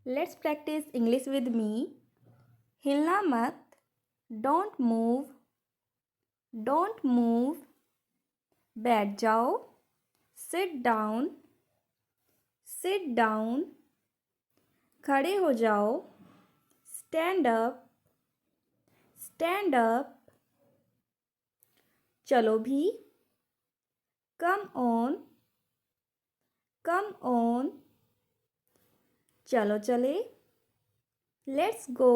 Let's practice English with me. हिलना मत. Don't move. Don't move. बैठ जाओ. Sit down. Sit down. खड़े हो जाओ. Stand up. Stand up. चलो भी. Come on. Come on. चलो चले. Let's go.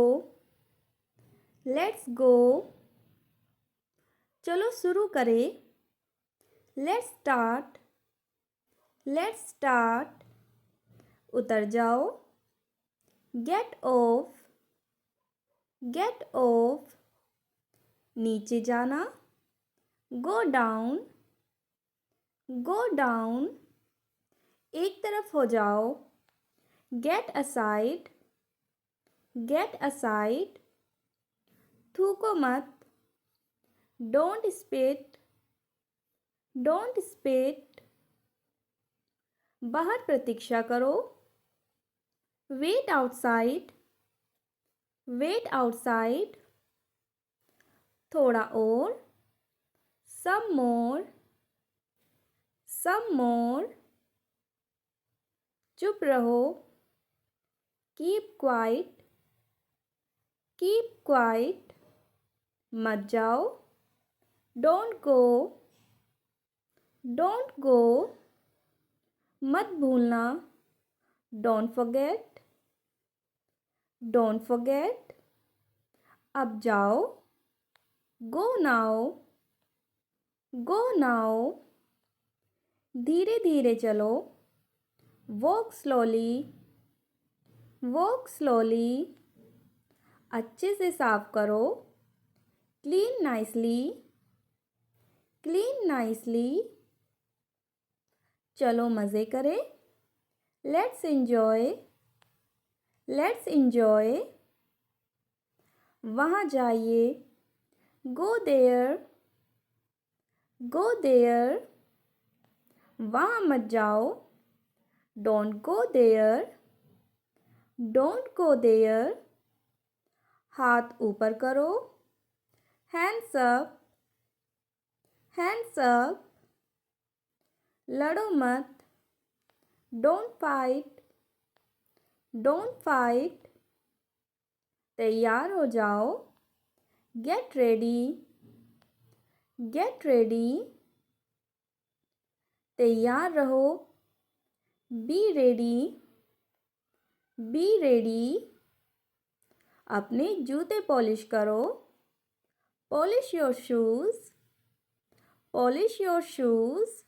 Let's go. चलो शुरू करें. Let's start. Let's start. उतर जाओ. Get off. Get off. नीचे जाना. Go down. Go down. एक तरफ हो जाओ. Get aside. Get aside. थूको मत. Don't spit. Don't spit. बाहर प्रतीक्षा करो. Wait outside. Wait outside. थोड़ा और. Some more. Some more. चुप रहो. Keep quiet. Keep quiet. मत जाओ. Don't go. Don't go. मत भूलना. Don't forget. Don't forget. अब जाओ. Go now. Go now. धीरे धीरे चलो. Walk slowly. Walk slowly. अच्छे से साफ करो. Clean nicely. Clean nicely. चलो मज़े करें. Let's enjoy. Let's enjoy. वहाँ जाइए. Go there. Go there. वहाँ मत जाओ. Don't go there. Don't go there. हाथ ऊपर करो. Hands up. Hands up. लड़ो मत. Don't fight. Don't fight. तैयार हो जाओ. Get ready. Get ready. तैयार रहो. Be ready. Be ready. अपने जूते पॉलिश करो. Polish your shoes. Polish your shoes.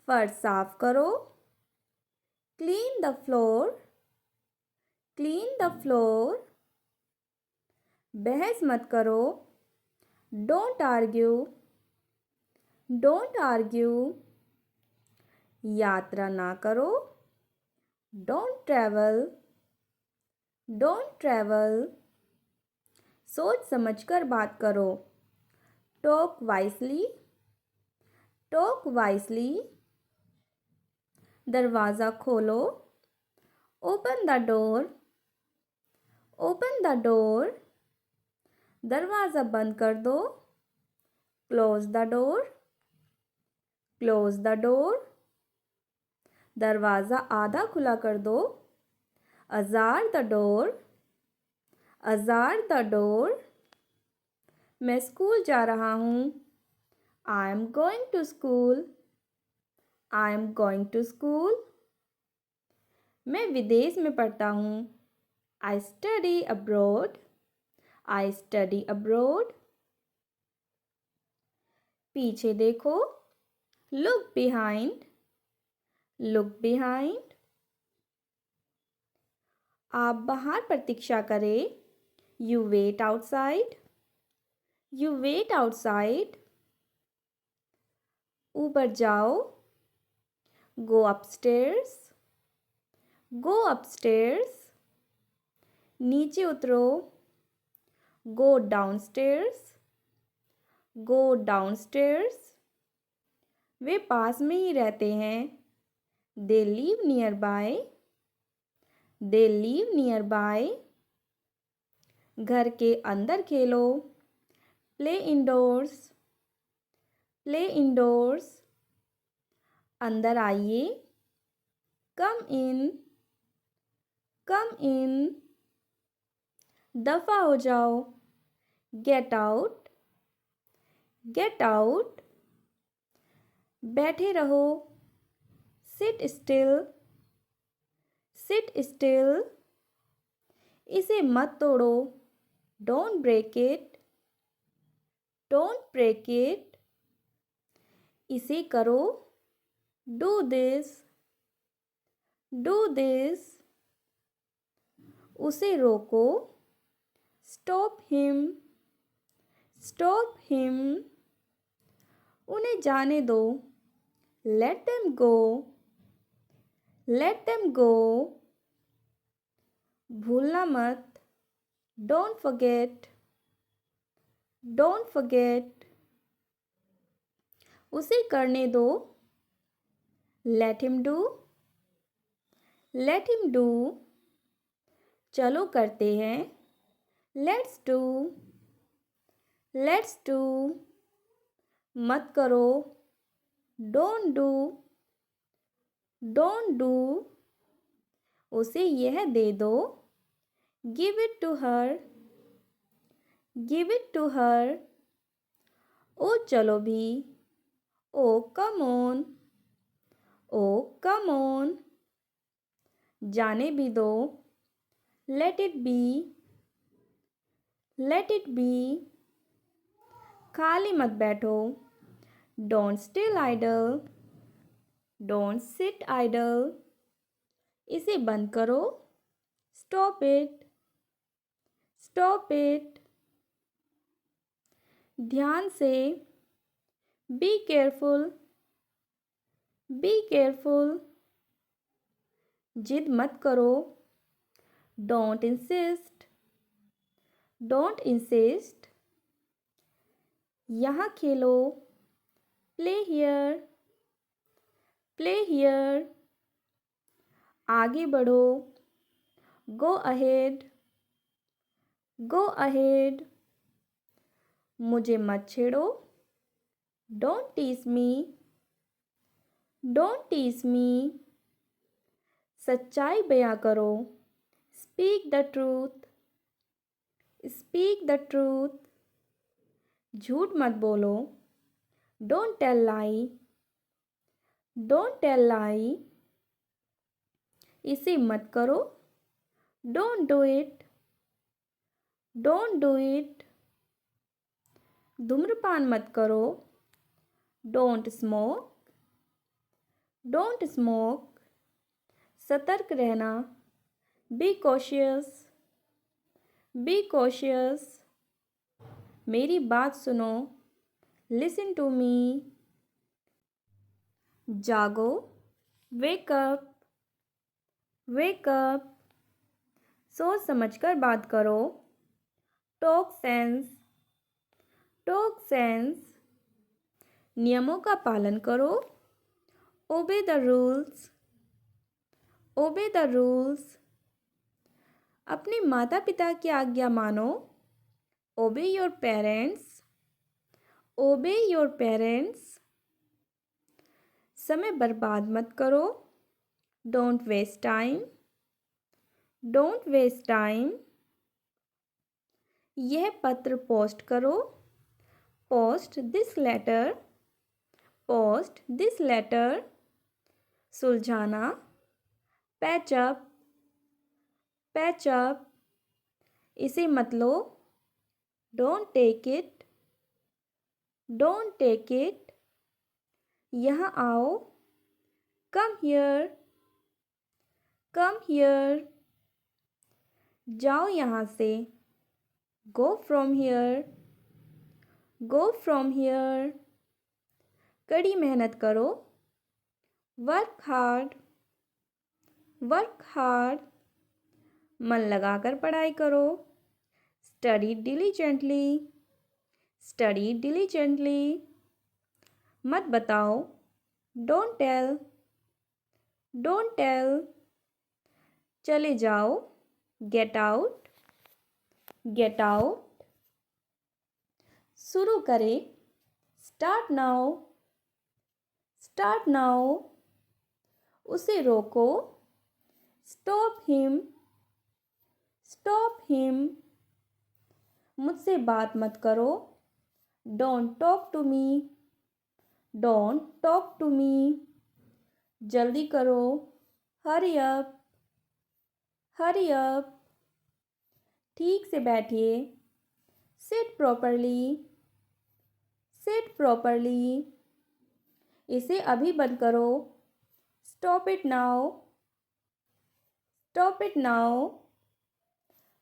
फर्श साफ करो. Clean the floor. Clean the floor. बहस मत करो. Don't argue. Don't argue. यात्रा ना करो. Don't travel. Don't travel. सोच समझकर बात करो. Talk wisely. Talk wisely. दरवाज़ा खोलो. Open the door. Open the door. दरवाज़ा बंद कर दो. Close the door. Close the door. दरवाज़ा आधा खुला कर दो. Ajar the door. Ajar the door. मैं स्कूल जा रहा हूँ. I am going to school. I am going to school. मैं विदेश में पढ़ता हूँ. I study abroad. I study abroad. पीछे देखो. Look behind. Look behind. आप बाहर प्रतीक्षा करें. You wait outside. You wait outside. ऊपर जाओ. Go upstairs. Go upstairs. नीचे उतरो. Go downstairs. Go downstairs. वे पास में ही रहते हैं. They live nearby. They live nearby. घर के अंदर खेलो. Play indoors. Play indoors. अंदर आइए. Come in. Come in. दफा हो जाओ. Get out. Get out. बैठे रहो. Sit still. Sit still. इसे मत तोड़ो. Don't break it. Don't break it. इसे करो. Do this. Do this. उसे रोको. Stop him. Stop him. उन्हें जाने दो. Let them go. Let them go. भूलना मत. Don't forget. Don't forget. उसे करने दो. Let him do. Let him do. चलो करते हैं. Let's do. Let's do. मत करो. Don't do. Don't do. उसे यह दे दो. Give it to her. Give it to her. ओ चलो भी. Oh come on. Oh come on. जाने भी दो. Let it be. Let it be. खाली मत बैठो. Don't still idle. Don't sit idle. इसे बंद करो. Stop it. Stop it. ध्यान से. Be careful. Be careful. जिद मत करो. Don't insist. Don't insist. यहाँ खेलो. Play here. Play here. आगे बढ़ो. Go ahead. Go ahead. मुझे मत छेड़ो. Don't tease me. Don't tease me. सच्चाई बयां करो. Speak the truth. Speak the truth. झूठ मत बोलो. Don't tell lie. Don't tell lie. इसे मत करो. Don't do it. Don't do it. धूम्रपान मत करो. Don't smoke. Don't smoke. सतर्क रहना. Be cautious. Be cautious. मेरी बात सुनो. Listen to me. जागो. Wake up. Wake up. सोच समझकर बात करो. Talk sense. Talk sense. नियमों का पालन करो. Obey the rules. Obey the rules. अपने माता पिता की आज्ञा मानो. Obey your parents. Obey your parents. समय बर्बाद मत करो. Don't waste time. Don't waste time. यह पत्र पोस्ट करो. Post this letter. Post this letter. सुलझाना. Patch up. Patch up. इसे मत लो. Don't take it. Don't take it. यहाँ आओ. Come here. Come here. जाओ यहाँ से. Go from here. Go from here. कड़ी मेहनत करो. Work hard. Work hard. मन लगाकर पढ़ाई करो. Study diligently. Study diligently. मत बताओ. Don't tell. Don't tell. चले जाओ, गेट आउट, गेट आउट। शुरू करें, स्टार्ट नाउ, स्टार्ट नाउ। उसे रोको, स्टॉप हिम, स्टॉप हिम। मुझसे बात मत करो, don't talk to me, don't talk to me. जल्दी करो, हरी अप, हरी अप। ठीक से बैठिए, सिट प्रॉपरली, सिट प्रॉपरली। इसे अभी बंद करो, stop it now, stop it now.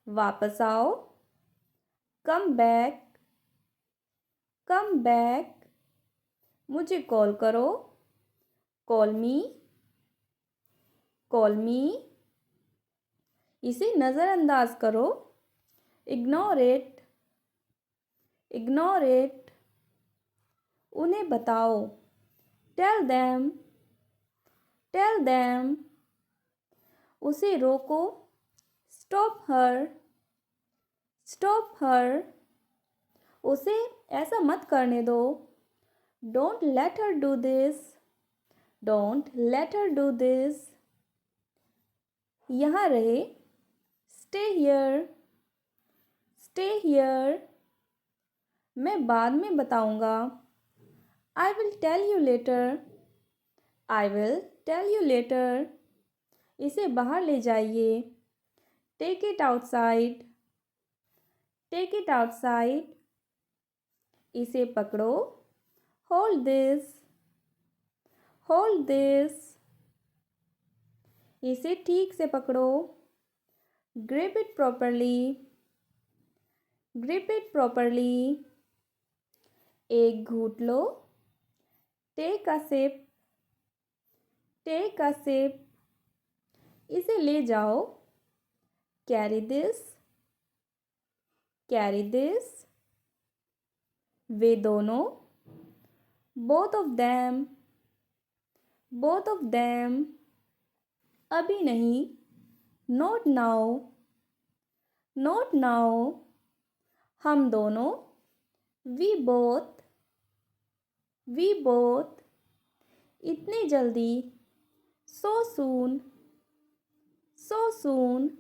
वापस आओ, कम बैक, कम बैक। मुझे कॉल करो, कॉल मी, कॉल मी। इसे नज़रअंदाज करो, इग्नोर इट, इग्नोर इट। उन्हें बताओ, टेल देम, टेल देम। उसे रोको, स्टॉप हर, स्टॉप हर। उसे ऐसा मत करने दो, don't let her do this, don't let her do this. यहाँ रहे, स्टे हियर, स्टे हियर। मैं बाद में बताऊँगा, I will tell you later, I will tell you later. इसे बाहर ले जाइए, take it outside, take it outside. इसे पकड़ो, होल्ड दिस, होल्ड दिस। इसे ठीक से पकड़ो, grip it properly, grip it properly. एक घूंट लो, take a sip, take a sip. इसे ले जाओ, कैरी दिस, कैरी दिस। वे दोनों, both of them, both of them. अभी नहीं, नॉट नाउ, नॉट नाउ। हम दोनों, वी बोथ, वी बोथ। इतनी जल्दी, सो सून, सो सून।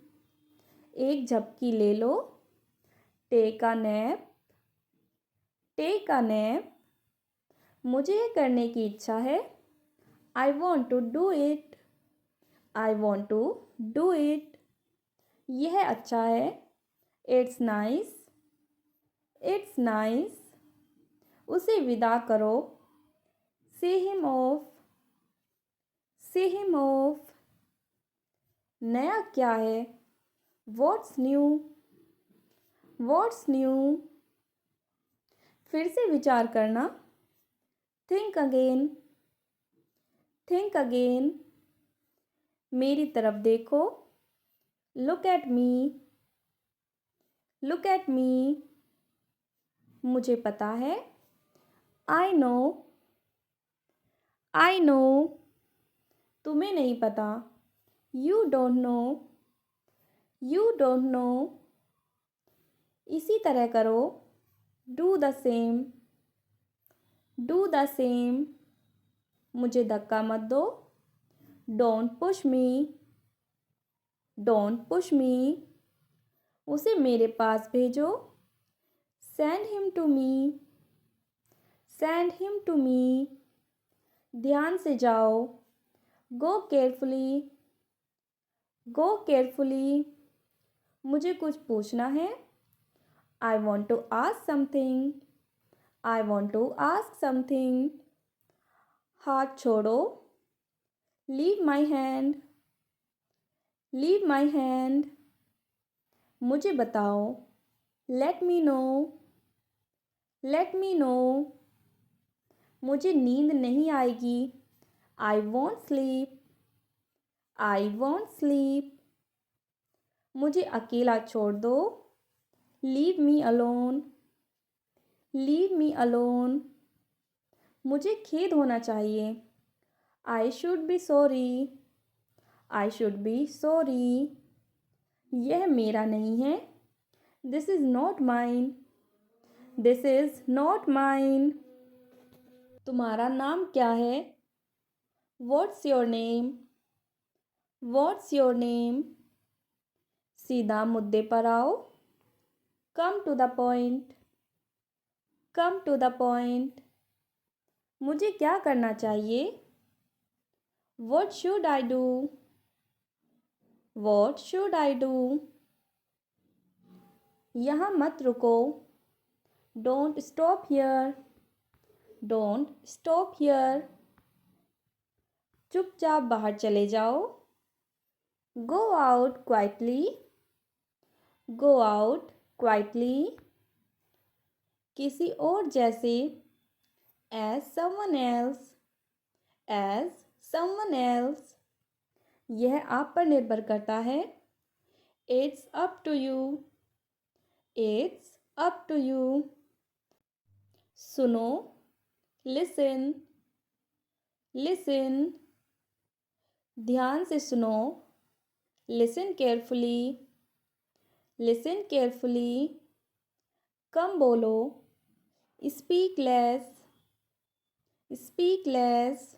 एक झपकी ले लो, take a nap, take a nap. मुझे ये करने की इच्छा है, I want to do it, I want to do it. यह अच्छा है, इट्स नाइस, इट्स नाइस। उसे विदा करो, से हिम ऑफ, से हिम ऑफ। नया क्या है, व्हाट्स न्यू, व्हाट्स न्यू। फिर से विचार करना, थिंक अगेन, थिंक अगेन। मेरी तरफ देखो, look at me, look at मी। मुझे पता है, आई नो, आई नो। तुम्हें नहीं पता, you don't know, you don't know. इसी तरह करो, do the same, do the same. मुझे धक्का मत दो, don't push me, don't push me. उसे मेरे पास भेजो, send him to me, send him to me. ध्यान से जाओ, गो केयरफुली, गो केयरफुली। मुझे कुछ पूछना है, I want to ask something, I want to ask something. हाथ छोड़ो, leave my hand, leave my hand. मुझे बताओ, let me know, let me know. मुझे नींद नहीं आएगी, I want sleep, I want sleep. मुझे अकेला छोड़ दो, leave me alone, leave me alone. मुझे खेद होना चाहिए, I should be sorry, I should be sorry. यह मेरा नहीं है. This is not mine. This is not mine. तुम्हारा नाम क्या है? What's your name? What's your name? सीधा मुद्दे पर आओ. Come to the point. Come to the point. मुझे क्या करना चाहिए? What should I do? What should I do? यहाँ मत रुको. Don't stop here. Don't stop here. चुपचाप बाहर चले जाओ. Go out quietly. Go out quietly. किसी और जैसे. As someone else. As someone else. यह आप पर निर्भर करता है. It's up to you. It's up to you. सुनो. Listen. Listen. ध्यान से सुनो. Listen carefully. Listen carefully. कम बोलो. Speak less. Speak less.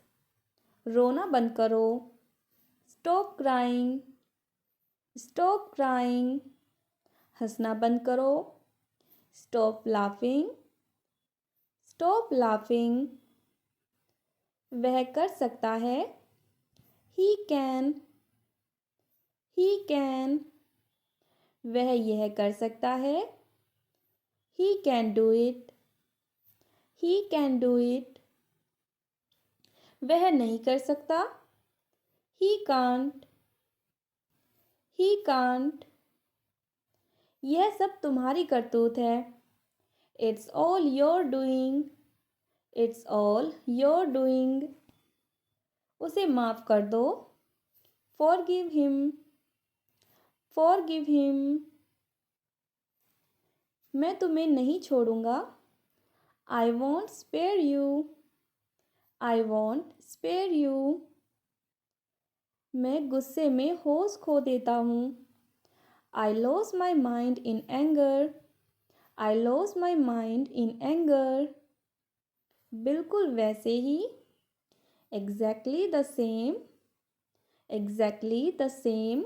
रोना बंद करो. Stop crying. Stop crying. हंसना बंद करो. Stop laughing. Stop laughing. वह कर सकता है. He can. He can. वह यह कर सकता है. He can do it. He can do it. वह नहीं कर सकता. He can't. He can't. यह सब तुम्हारी करतूत है. It's all your doing. It's all your doing. उसे माफ़ कर दो. Forgive him. Forgive him. मैं तुम्हें नहीं छोड़ूंगा. I won't spare you. I won't spare you. मैं गुस्से में होश खो देता हूँ. I lose my mind in anger. I lose my mind in anger. बिल्कुल वैसे ही. Exactly the same. Exactly the same.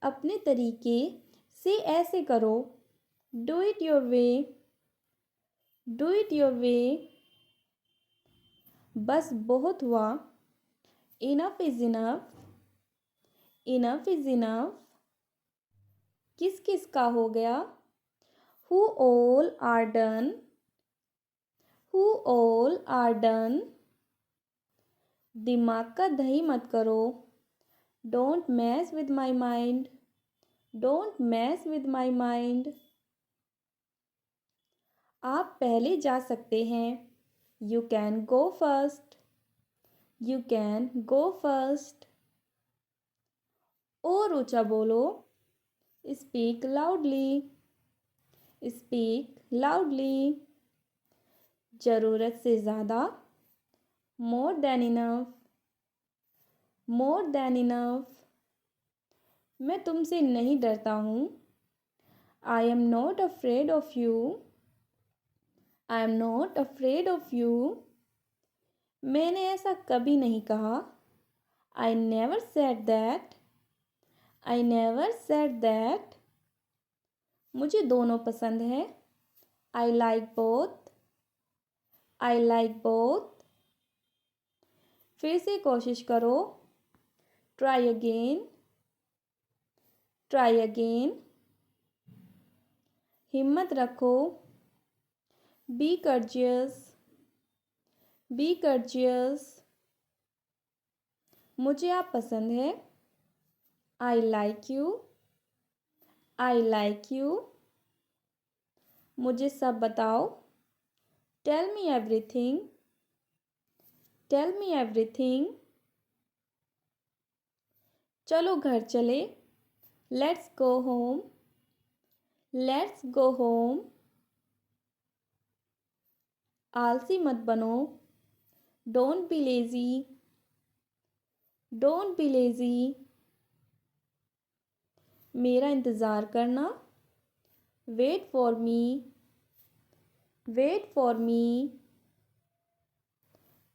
अपने तरीके से ऐसे करो. Do it your way. Do it your way. बस बहुत हुआ. Enough is enough. Enough is enough. किस किस का हो गया. Who all are done. Who all are done. दिमाग का दही मत करो. Don't mess with my mind. Don't mess with my mind. आप पहले जा सकते हैं. You can go first. You can go first. और ऊंचा बोलो. Speak loudly. Speak loudly. ज़रूरत से ज़्यादा. More than enough. More than enough. मैं तुमसे नहीं डरता हूँ. I am not afraid of you. I am not afraid of you. मैंने ऐसा कभी नहीं कहा. I never said that. I never said that. मुझे दोनों पसंद है. I like both. I like both. फिर से कोशिश करो. Try again. Try again. हिम्मत रखो. Be courageous. Be courageous. मुझे आप पसंद है. I like you. I like you. मुझे सब बताओ. Tell me everything. Tell me everything. चलो घर चले. Let's go home. Let's go home. आलसी मत बनो. Don't be lazy. Don't be lazy, मेरा इंतज़ार करना, wait for me, wait for me,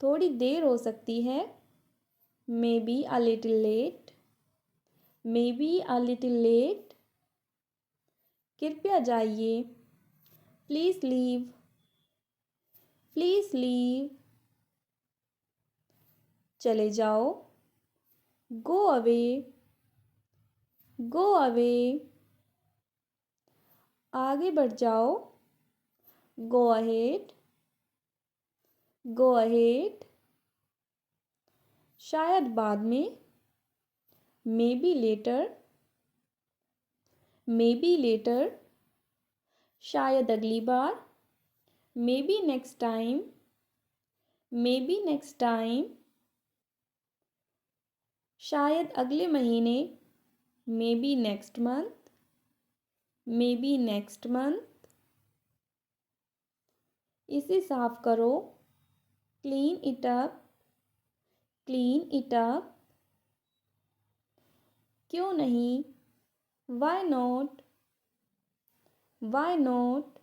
थोड़ी देर हो सकती है, may be a little late, may be a little late, कृपया जाइए, प्लीज़ लीव, प्लीज़ लीव, चले जाओ, गो अवे, गो अवे, आगे बढ़ जाओ, गो अहेड, गो अहेड, शायद बाद में, maybe later, maybe later, शायद अगली बार, maybe next time, maybe next time, शायद अगले महीने, maybe next month, maybe next month, इसे साफ करो, clean it up, clean it up, क्यों नहीं, वाई नॉट, वाई नॉट,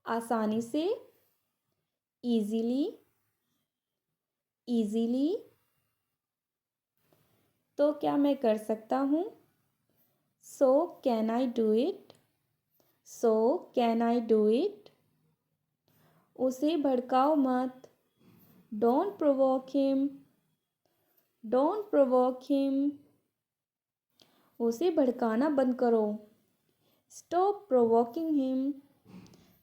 आसानी से, ईजीली, ईजीली, तो क्या मैं कर सकता हूँ, so can I do it, so can I do it, उसे भड़काओ मत, don't provoke him, don't provoke him, उसे भड़काना बंद करो, stop provoking him,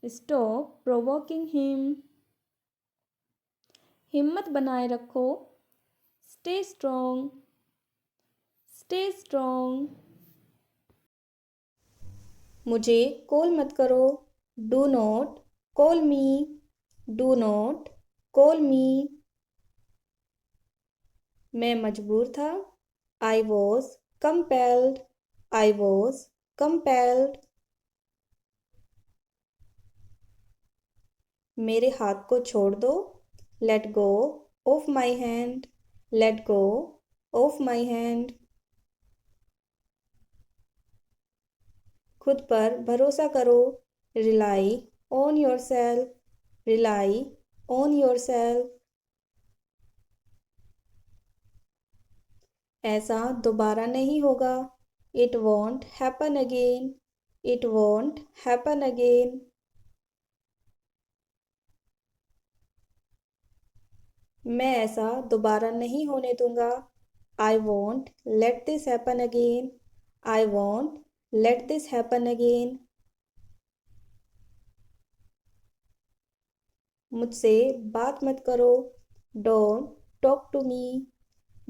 stop provoking him, हिम्मत बनाए रखो, स्टे स्ट्रॉन्ग, स्टे स्ट्रॉन्ग, मुझे कॉल मत करो, do not call me, do not call मी, मैं मजबूर था, I was compelled, I was compelled, मेरे हाथ को छोड़ दो, late go of my hand, let go of my hand, खुद पर भरोसा करो, rely on yourself, rely on yourself, ऐसा दोबारा नहीं होगा, it won't happen again, it won't happen again, मैं ऐसा दोबारा नहीं होने दूंगा, I won't let this happen again, I won't let this happen again, मुझसे बात मत करो, don't talk to me,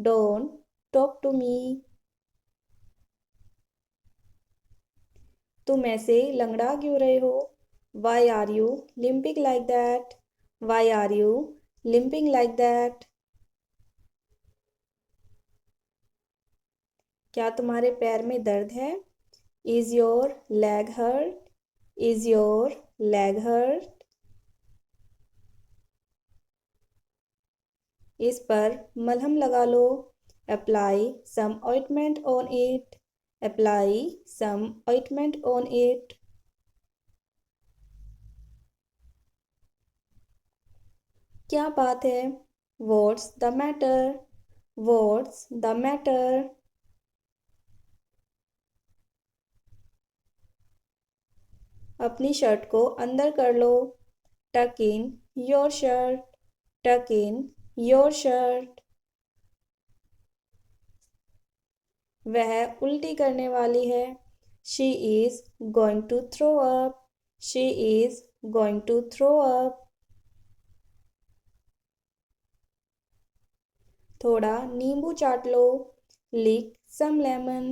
don't talk to me, तुम ऐसे लंगड़ा क्यों रहे हो, why are you limping like that, why are you limping like that, क्या तुम्हारे पैर में दर्द है, is your leg hurt, is your leg hurt, इस पर मलहम लगा लो, apply some ointment on it, apply some ointment on it, क्या बात है, what's the matter, what's the matter, अपनी शर्ट को अंदर कर लो, टक इन योर शर्ट, टक इन योर शर्ट, वह उल्टी करने वाली है, she is going to throw up, she is going to throw up, थोड़ा नींबू चाट लो, लिक सम लेमन,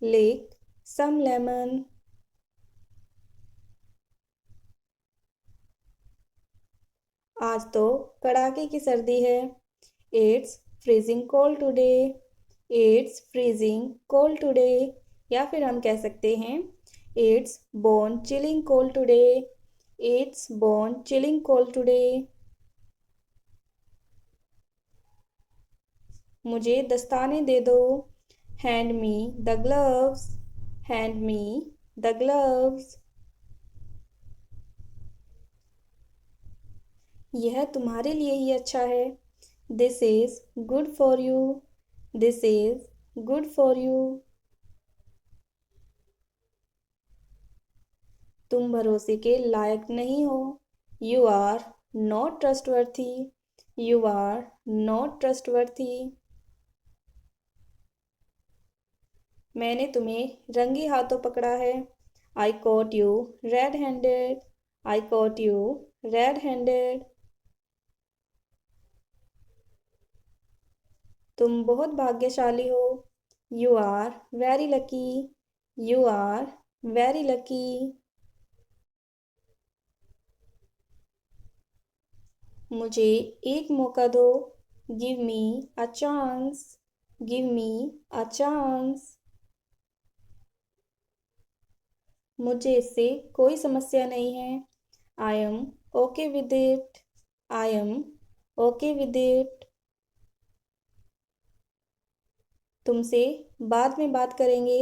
लिक सम लेमन, आज तो कड़ाके की सर्दी है, it's freezing cold today, it's freezing cold today, या फिर हम कह सकते हैं it's bone chilling cold today, it's bone chilling cold today, मुझे दस्ताने दे दो। Hand me the gloves. Hand me the gloves. यह तुम्हारे लिए ही अच्छा है। This is good for you. This is good for you. तुम भरोसे के लायक नहीं हो। You are not trustworthy. You are not trustworthy. मैंने तुम्हें रंगे हाथों पकड़ा है। I caught you red handed. I caught you red handed. तुम बहुत भाग्यशाली हो। You are very lucky. You are very lucky. मुझे एक मौका दो। Give me a chance. Give me a chance. मुझे इससे कोई समस्या नहीं है। I am okay with it. I am okay with it. तुमसे बाद में बात करेंगे।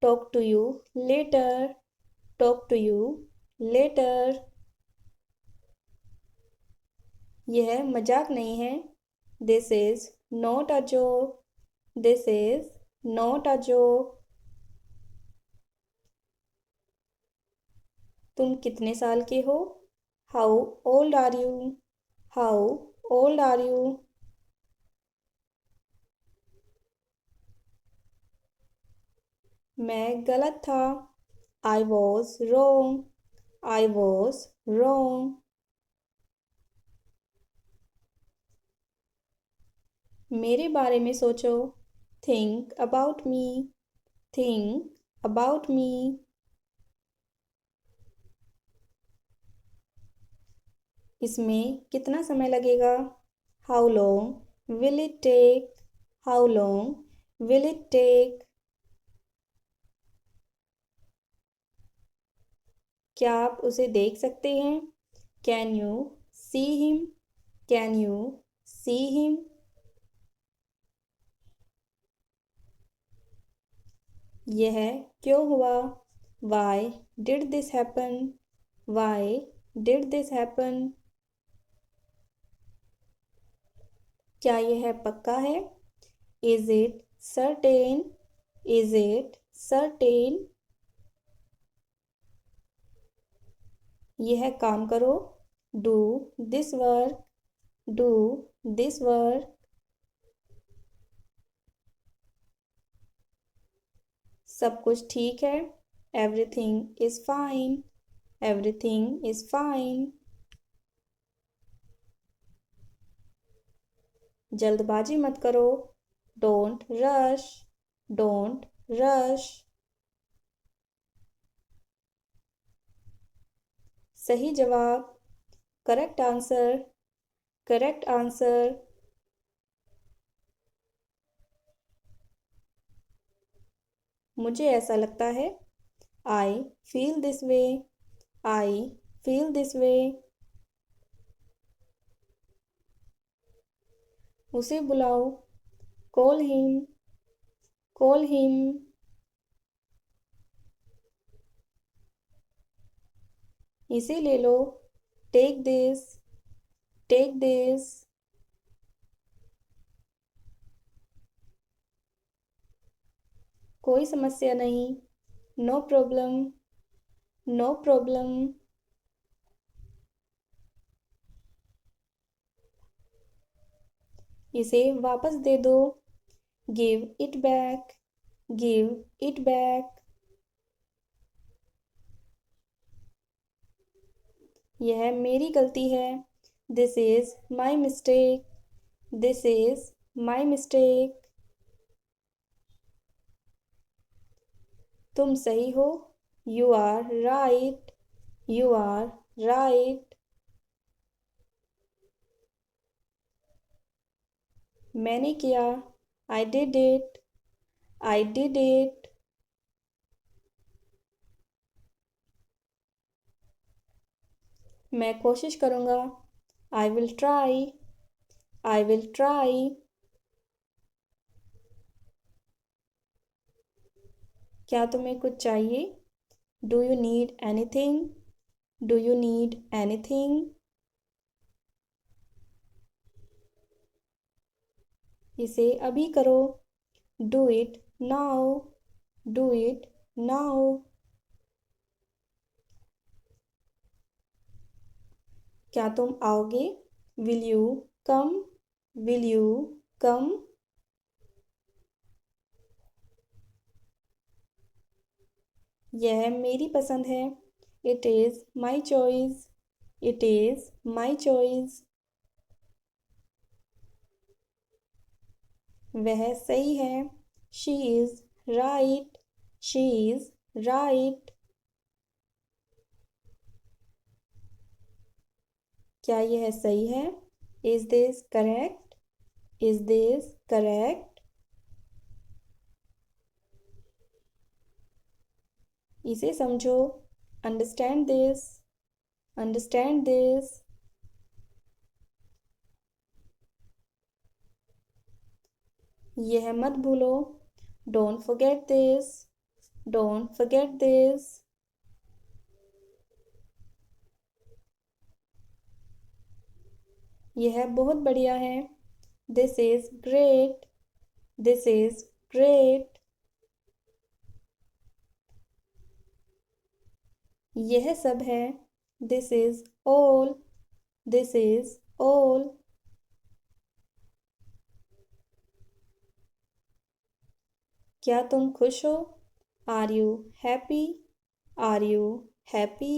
Talk to you later. Talk to you later. यह मजाक नहीं है। This is not a joke. This is not a joke. तुम कितने साल के हो? How old are you? How old are you? मैं गलत था। I was wrong. I was wrong. मेरे बारे में सोचो। Think about me. Think about me. इसमें कितना समय लगेगा? How long will it take? How long will it take? क्या आप उसे देख सकते हैं? Can you see him? Can you see him? यह क्यों हुआ? Why did this happen? Why did this happen? क्या यह पक्का है? Is it certain? Is it certain? यह काम करो। Do this work. Do this work. सब कुछ ठीक है। Everything is fine. Everything is fine. जल्दबाजी मत करो। Don't rush. Don't rush. सही जवाब। Correct answer. Correct answer. मुझे ऐसा लगता है। I feel this way. I feel this way. उसे बुलाओ। Call him. Call him. इसे ले लो। Take this. Take this. कोई समस्या नहीं। No problem. No problem. इसे वापस दे दो। Give it back. Give it back. यह मेरी गलती है। This is my mistake. This is my mistake. तुम सही हो। You are right. You are right. मैंने किया। I did it. I did it. मैं कोशिश करूँगा। I will try. I will try. क्या तुम्हें कुछ चाहिए? Do you need anything? Do you need anything? इसे अभी करो। Do it now. Do it now. क्या तुम आओगे? Will you come? Will you come? यह मेरी पसंद है। It is my choice. It is my choice. वह सही है। She is right. She is right. क्या यह सही है? Is this correct? Is this correct? इसे समझो। Understand this. Understand this. यह मत भूलो। Don't forget this. Don't forget this. यह बहुत बढ़िया है। This is great. This is great. यह सब है। This is all. This is all. क्या तुम खुश हो? Are you happy? Are you happy?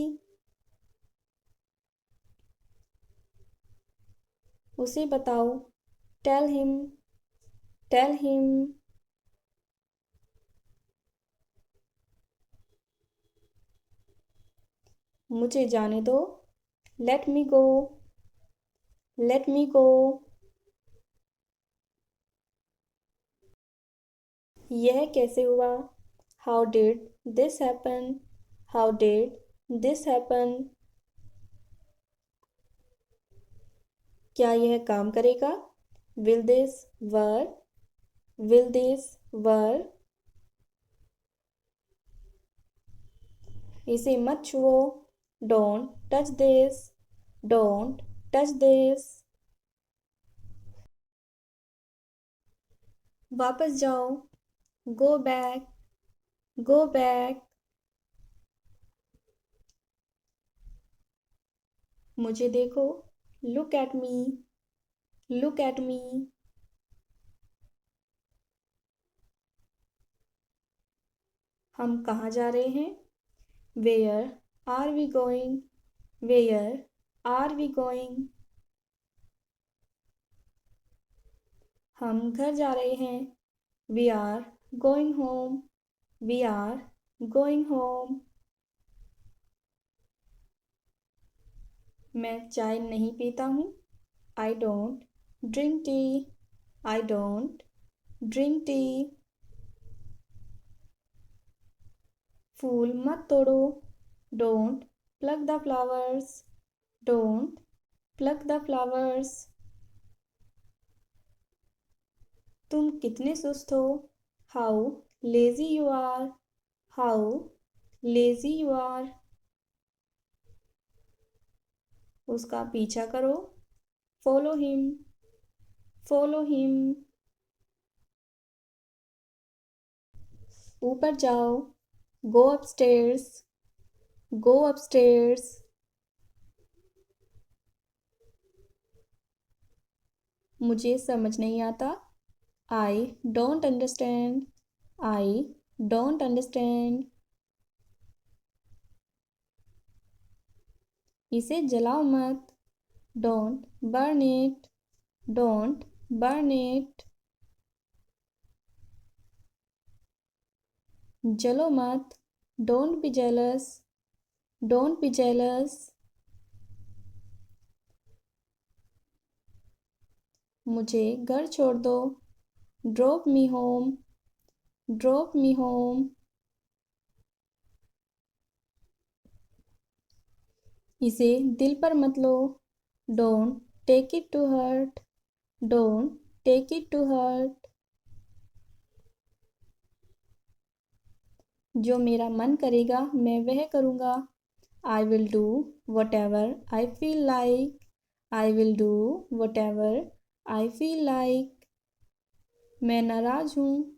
उसे बताओ। Tell him. Tell him. मुझे जाने दो। Let me go. Let me go. यह कैसे हुआ? How did this happen? How did this happen? क्या यह काम करेगा? Will this work? Will this work? इसे मत छुओ। Don't touch this. Don't touch this. वापस जाओ। Go back. Go back. मुझे देखो। Look at me. Look at me. हम कहाँ जा रहे हैं? Where are we going? Where are we going? हम घर जा रहे हैं। We are going home. We are going home. मैं चाय नहीं पीता हूँ। I don't drink tea. I don't drink tea. फूल मत तोड़ो। Don't pluck the flowers. Don't pluck the flowers. तुम कितने सुस्त हो? How lazy you are. How lazy you are. उसका पीछा करो। Follow him. Follow him. ऊपर जाओ। Go upstairs. Go upstairs. मुझे समझ नहीं आता। I don't understand. I don't understand. इसे जलाओ मत। Don't burn it. Don't burn it. जलो मत। Don't be jealous. Don't be jealous. मुझे घर छोड़ दो। Drop me home. Drop me home. इसे दिल पर मत लो। Don't take it to hurt. Don't take it to hurt. जो मेरा मन करेगा मैं वह करूँगा। I will do whatever I feel like. I will do whatever I feel like. मैं नाराज़ हूँ।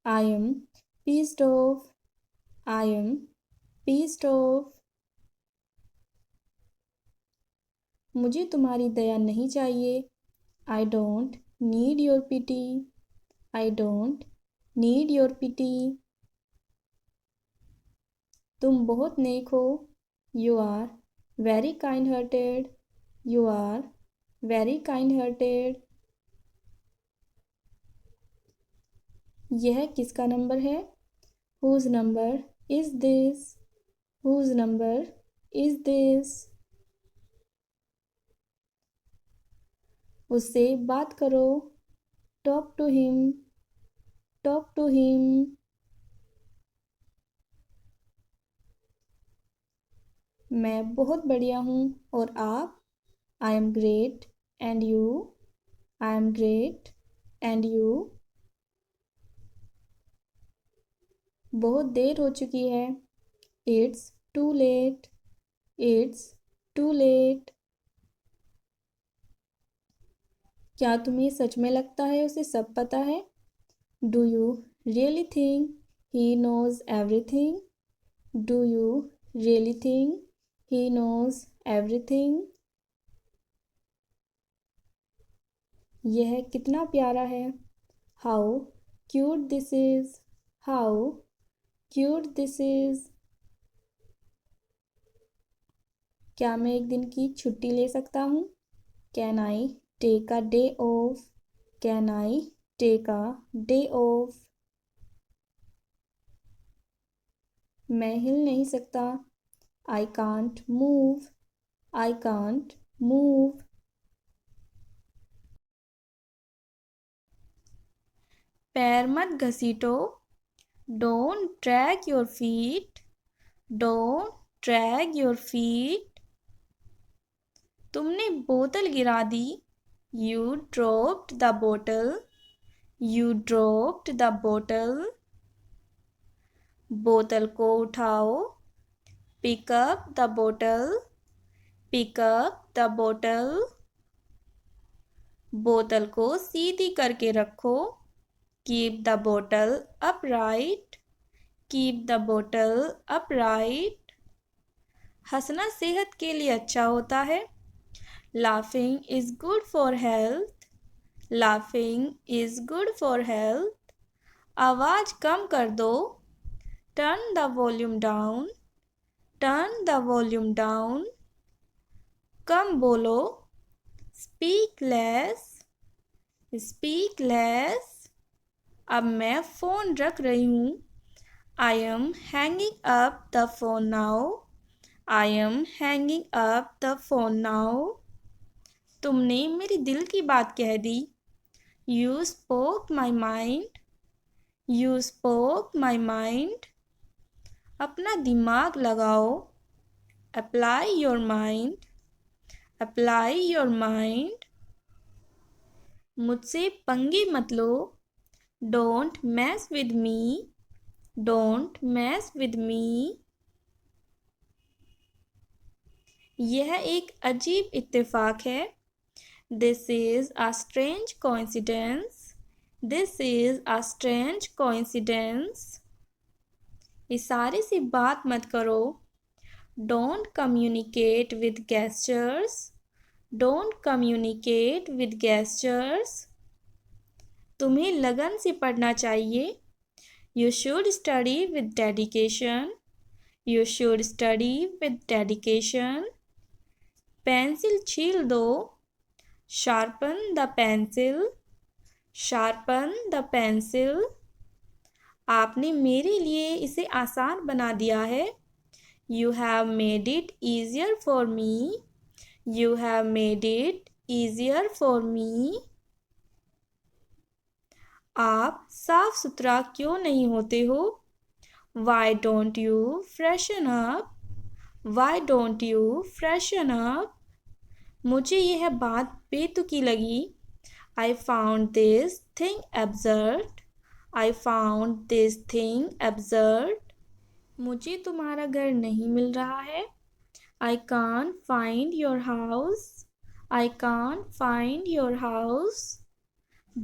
I am pissed off. I am pissed off. मुझे तुम्हारी दया नहीं चाहिए। I don't need your pity. I don't need your pity. तुम बहुत नेक हो। You are very kind-hearted. You are very kind-hearted. यह किसका नंबर है? Whose number is this? Whose number is this? उससे बात करो। Talk to him. Talk to him. मैं बहुत बढ़िया हूँ और आप? I am great and you? I am great and you? बहुत देर हो चुकी है। It's too late. It's too late. क्या तुम्हें सच में लगता है उसे सब पता है? Do you really think he knows everything? Do you really think he knows everything? यह कितना प्यारा है। How cute this is. How cute this is. क्या मैं एक दिन की छुट्टी ले सकता हूँ? Can I take a day off? Can I take a day off? मैं हिल नहीं सकता। I can't move. I can't move. पैर मत घसीटो। Don't drag your feet. Don't drag your feet. तुमने बोतल गिरा दी। You dropped the bottle. You dropped the bottle. बोतल को उठाओ। Pick up the bottle. Pick up the bottle. बोतल को सीधी करके रखो। Keep the bottle upright. Keep the bottle upright. हंसना सेहत के लिए अच्छा होता है। Laughing is good for health. Laughing is good for health. आवाज़ कम कर दो। Turn the volume down. Turn the volume down. कम बोलो। Speak less. Speak less. अब मैं फ़ोन रख रही हूँ। I am hanging up the phone now. I am hanging up the phone now. तुमने मेरे दिल की बात कह दी। You spoke my mind. You spoke my mind. अपना दिमाग लगाओ। Apply your mind. Apply your mind. मुझसे पंगे मत लो। Don't mess with me. Don't mess with me. यह एक अजीब इत्तेफाक है। This is a strange coincidence. This is a strange coincidence. इशारे से बात मत करो। Don't communicate with gestures. Don't communicate with gestures. तुम्हें लगन से पढ़ना चाहिए। You should study with dedication. You should study with dedication. Pencil छील दो। Sharpen the pencil. Sharpen the pencil. आपने मेरे लिए इसे आसान बना दिया है। You have made it easier for me. You have made it easier for me. आप साफ सुथरा क्यों नहीं होते हो? Why don't you freshen up? Why don't you freshen up? मुझे यह बात बेतुकी लगी। I found this thing absurd. I found this thing absurd. मुझे तुम्हारा घर नहीं मिल रहा है। I can't find your house. I can't find your house.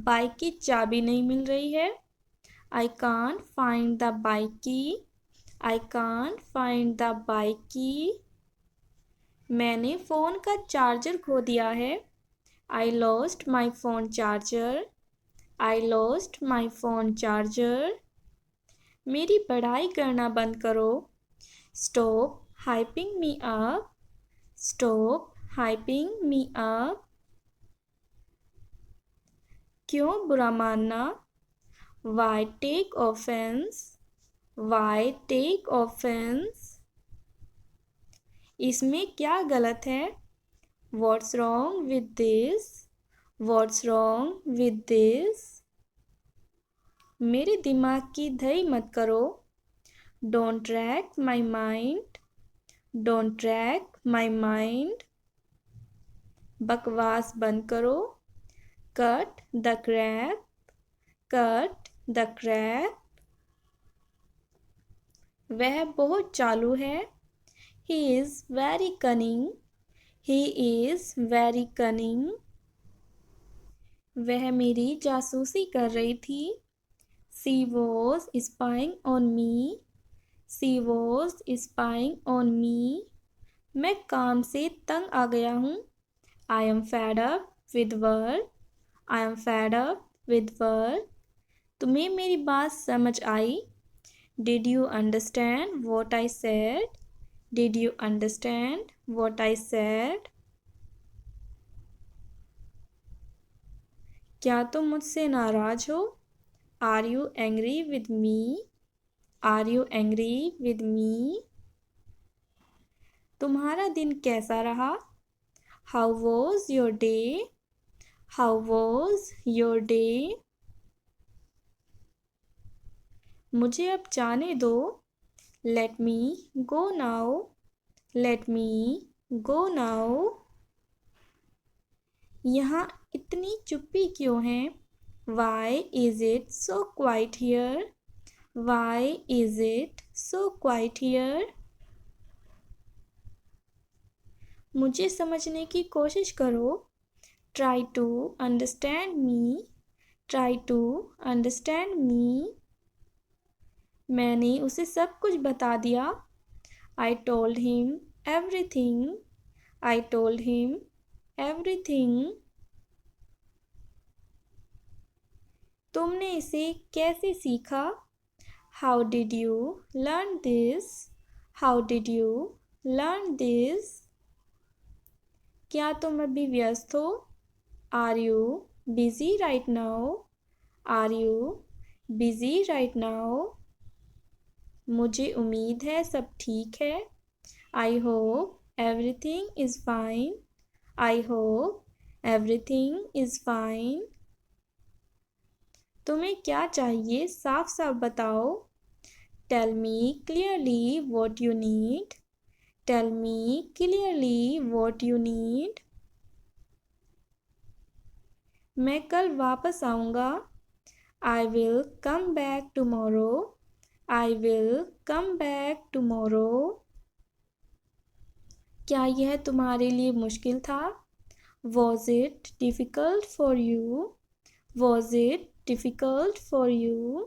Bike की चाबी नहीं मिल रही है। I can't find the bike key. I can't find the bike key. मैंने फ़ोन का चार्जर खो दिया है। I lost my phone charger. I lost my phone charger. मेरी पढ़ाई करना बंद करो। Stop hyping me up. Stop hyping me up. क्यों बुरा मानना? Why take offense? Why take offense? इसमें क्या गलत है? What's wrong with this? What's wrong with this? मेरे दिमाग की धई मत करो। Don't rack my mind. Don't rack my mind. बकवास बंद करो। Cut the crap. Cut the crap. वह बहुत चालू है। He is very cunning. He is very cunning. वह मेरी जासूसी कर रही थी। She was spying on me. She was spying on me. मैं काम से तंग आ गया हूँ। I am fed up with work. I am fed up with work. तुम्हें मेरी बात समझ आई? Did you understand what I said? Did you understand what I said? क्या तुम मुझसे नाराज हो? Are you angry with me? Are you angry with me? तुम्हारा दिन कैसा रहा? How was your day? How was your day? मुझे अब जाने दो। Let me go now. Let me go now. यहाँ इतनी चुप्पी क्यों है? Why is it so quiet here? Why is it so quiet here? मुझे समझने की कोशिश करो। Try to understand me. Try to understand me. मैंने उसे सब कुछ बता दिया। I told him everything. I told him everything. तुमने इसे कैसे सीखा? How did you learn this? How did you learn this? क्या तुम अभी व्यस्त हो? Are you busy right now? Are you busy right now? मुझे उम्मीद है सब ठीक है। I hope everything is fine. I hope everything is fine. तुम्हें क्या चाहिए साफ साफ बताओ। Tell me clearly what you need. Tell me clearly what you need. मैं कल वापस आऊँगा। I will come back tomorrow. I will come back tomorrow. क्या यह तुम्हारे लिए मुश्किल था? Was it difficult for you? Was it difficult for you?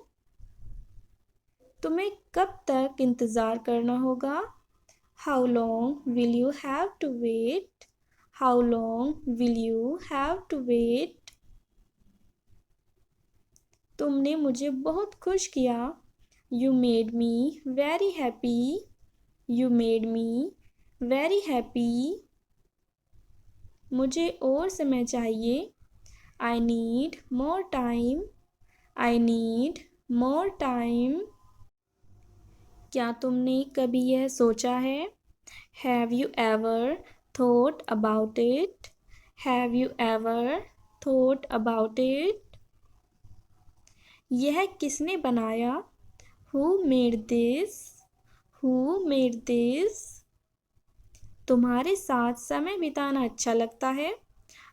तुम्हें कब तक इंतज़ार करना होगा? How long will you have to wait? How long will you have to wait? तुमने मुझे बहुत खुश किया। You made me very happy. You made me very happy. मुझे और समय चाहिए। I need more time. I need more time. क्या तुमने कभी यह सोचा है? Have you ever thought about it? Have you ever thought about it? यह किसने बनाया? Who made this? Who made this? तुम्हारे साथ समय बिताना अच्छा लगता है।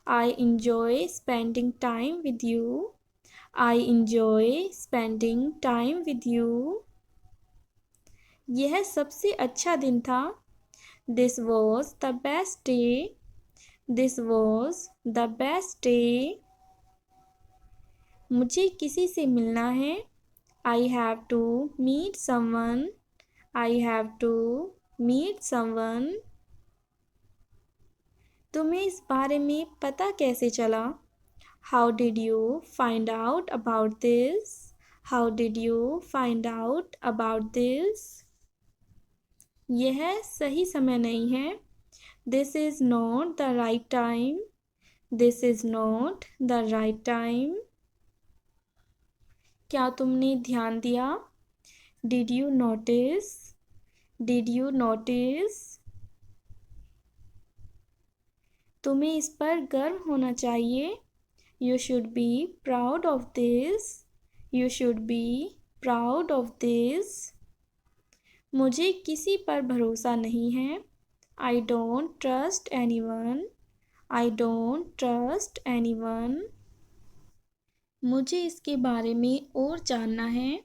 I enjoy spending time with you. I enjoy spending time with you. यह सबसे अच्छा दिन था। This was the best day. This was the best day. मुझे किसी से मिलना है। I have to meet someone. I have to meet someone. तुम्हें इस बारे में पता कैसे चला? How did you find out about this? How did you find out about this? यह सही समय नहीं है। This is not the right time. This is not the right time. क्या तुमने ध्यान दिया? Did you notice? Did you notice? तुम्हें इस पर गर्व होना चाहिए। You should be proud of this. You should be proud of this. मुझे किसी पर भरोसा नहीं है। I don't trust anyone. I don't trust anyone. मुझे इसके बारे में और जानना है।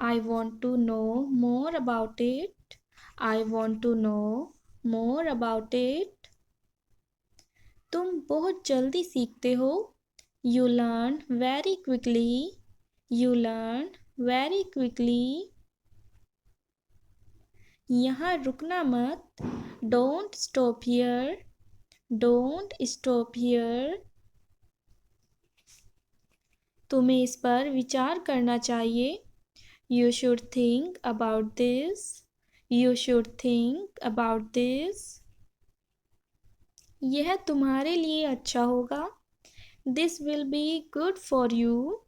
I want to know more about it. I want to know more about it. तुम बहुत जल्दी सीखते हो। You learn very quickly. You learn very quickly. यहाँ रुकना मत। Don't stop here. Don't stop here. तुम्हें इस पर विचार करना चाहिए। You should think about this. You should think about this. यह तुम्हारे लिए अच्छा होगा। This will be good for you.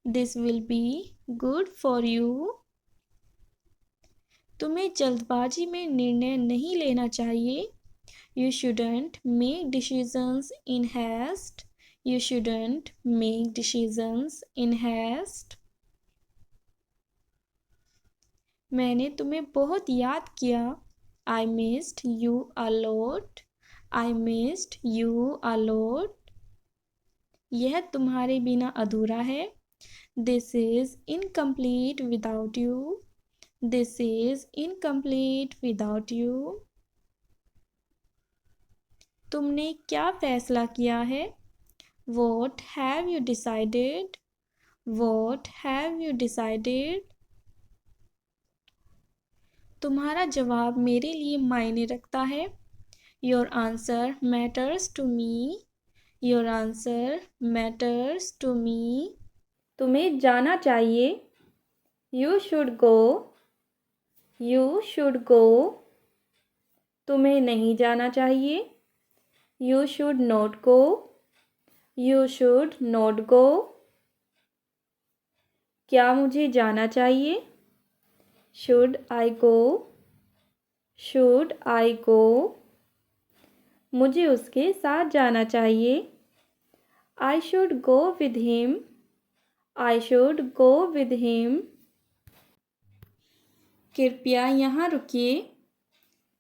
This will be good for you. तुम्हें जल्दबाजी में निर्णय नहीं लेना चाहिए। You shouldn't make decisions in heist. You shouldn't make decisions in heist. मैंने तुम्हें बहुत याद किया। आई missed you a lot. I missed you a lot. यह तुम्हारे बिना अधूरा है। This is incomplete without you. This is incomplete without you. तुमने क्या फैसला किया है? What have you decided? What have you decided? तुम्हारा जवाब मेरे लिए मायने रखता है। Your answer matters to me. Your answer matters to me. तुम्हें जाना चाहिए। You should go. You should go. तुम्हें नहीं जाना चाहिए। You should not go. You should not go. क्या मुझे जाना चाहिए? Should I go. Should I go. मुझे उसके साथ जाना चाहिए। I should go with him. I should go with him. कृपया यहाँ रुकिए।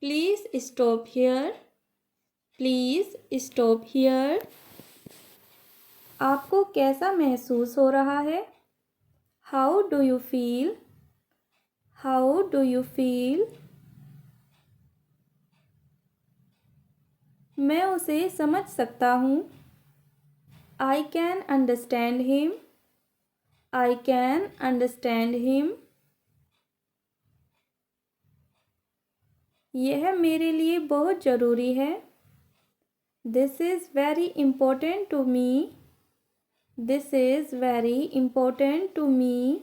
Please stop here. Please stop here. आपको कैसा महसूस हो रहा है? How do you feel? How do you feel? मैं उसे समझ सकता हूँ। I can understand him. I can understand him. यह मेरे लिए बहुत ज़रूरी है। This is very important to me. This is very important to me.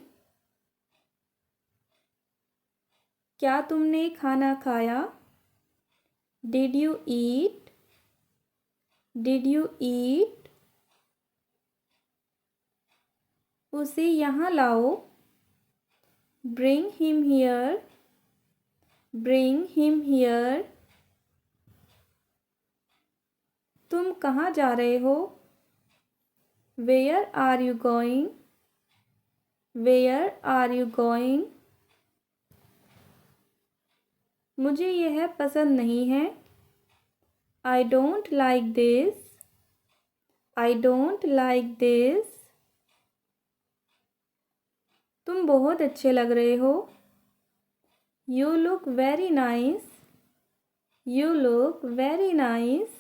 क्या तुमने खाना खाया? Did you eat? Did you eat? उसे यहाँ लाओ। Bring him here. Bring him here. तुम कहाँ जा रहे हो? Where are you going? Where are you going? मुझे यह पसंद नहीं है। I don't like this. I don't like this. तुम बहुत अच्छे लग रहे हो। You look very nice. You look very nice.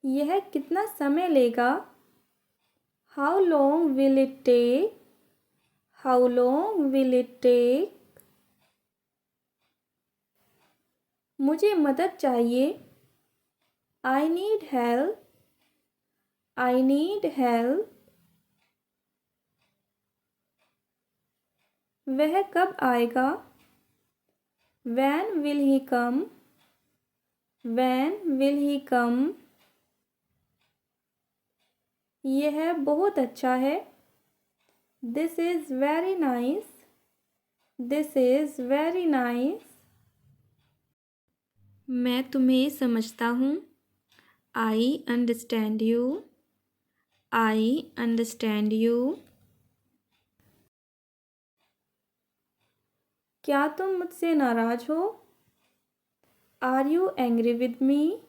यह कितना समय लेगा? How long will it take? How long will it take? मुझे मदद चाहिए. I need help. I need help. वह कब आएगा? When will he come? When will he come? यह बहुत अच्छा है. This is very nice. This is very nice. मैं तुम्हें समझता हूँ. I understand you. I understand you. क्या तुम मुझसे नाराज हो? Are you angry with me?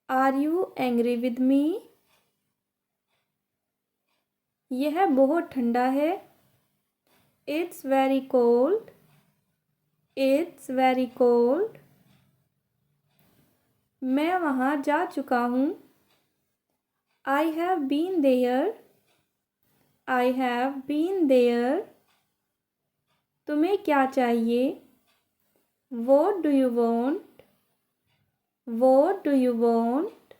Are you angry with me? यह बहुत ठंडा है. It's very cold. It's very cold. मैं वहाँ जा चुका हूँ. I have been there. I have been there. तुम्हें क्या चाहिए? What do you want? What do you want?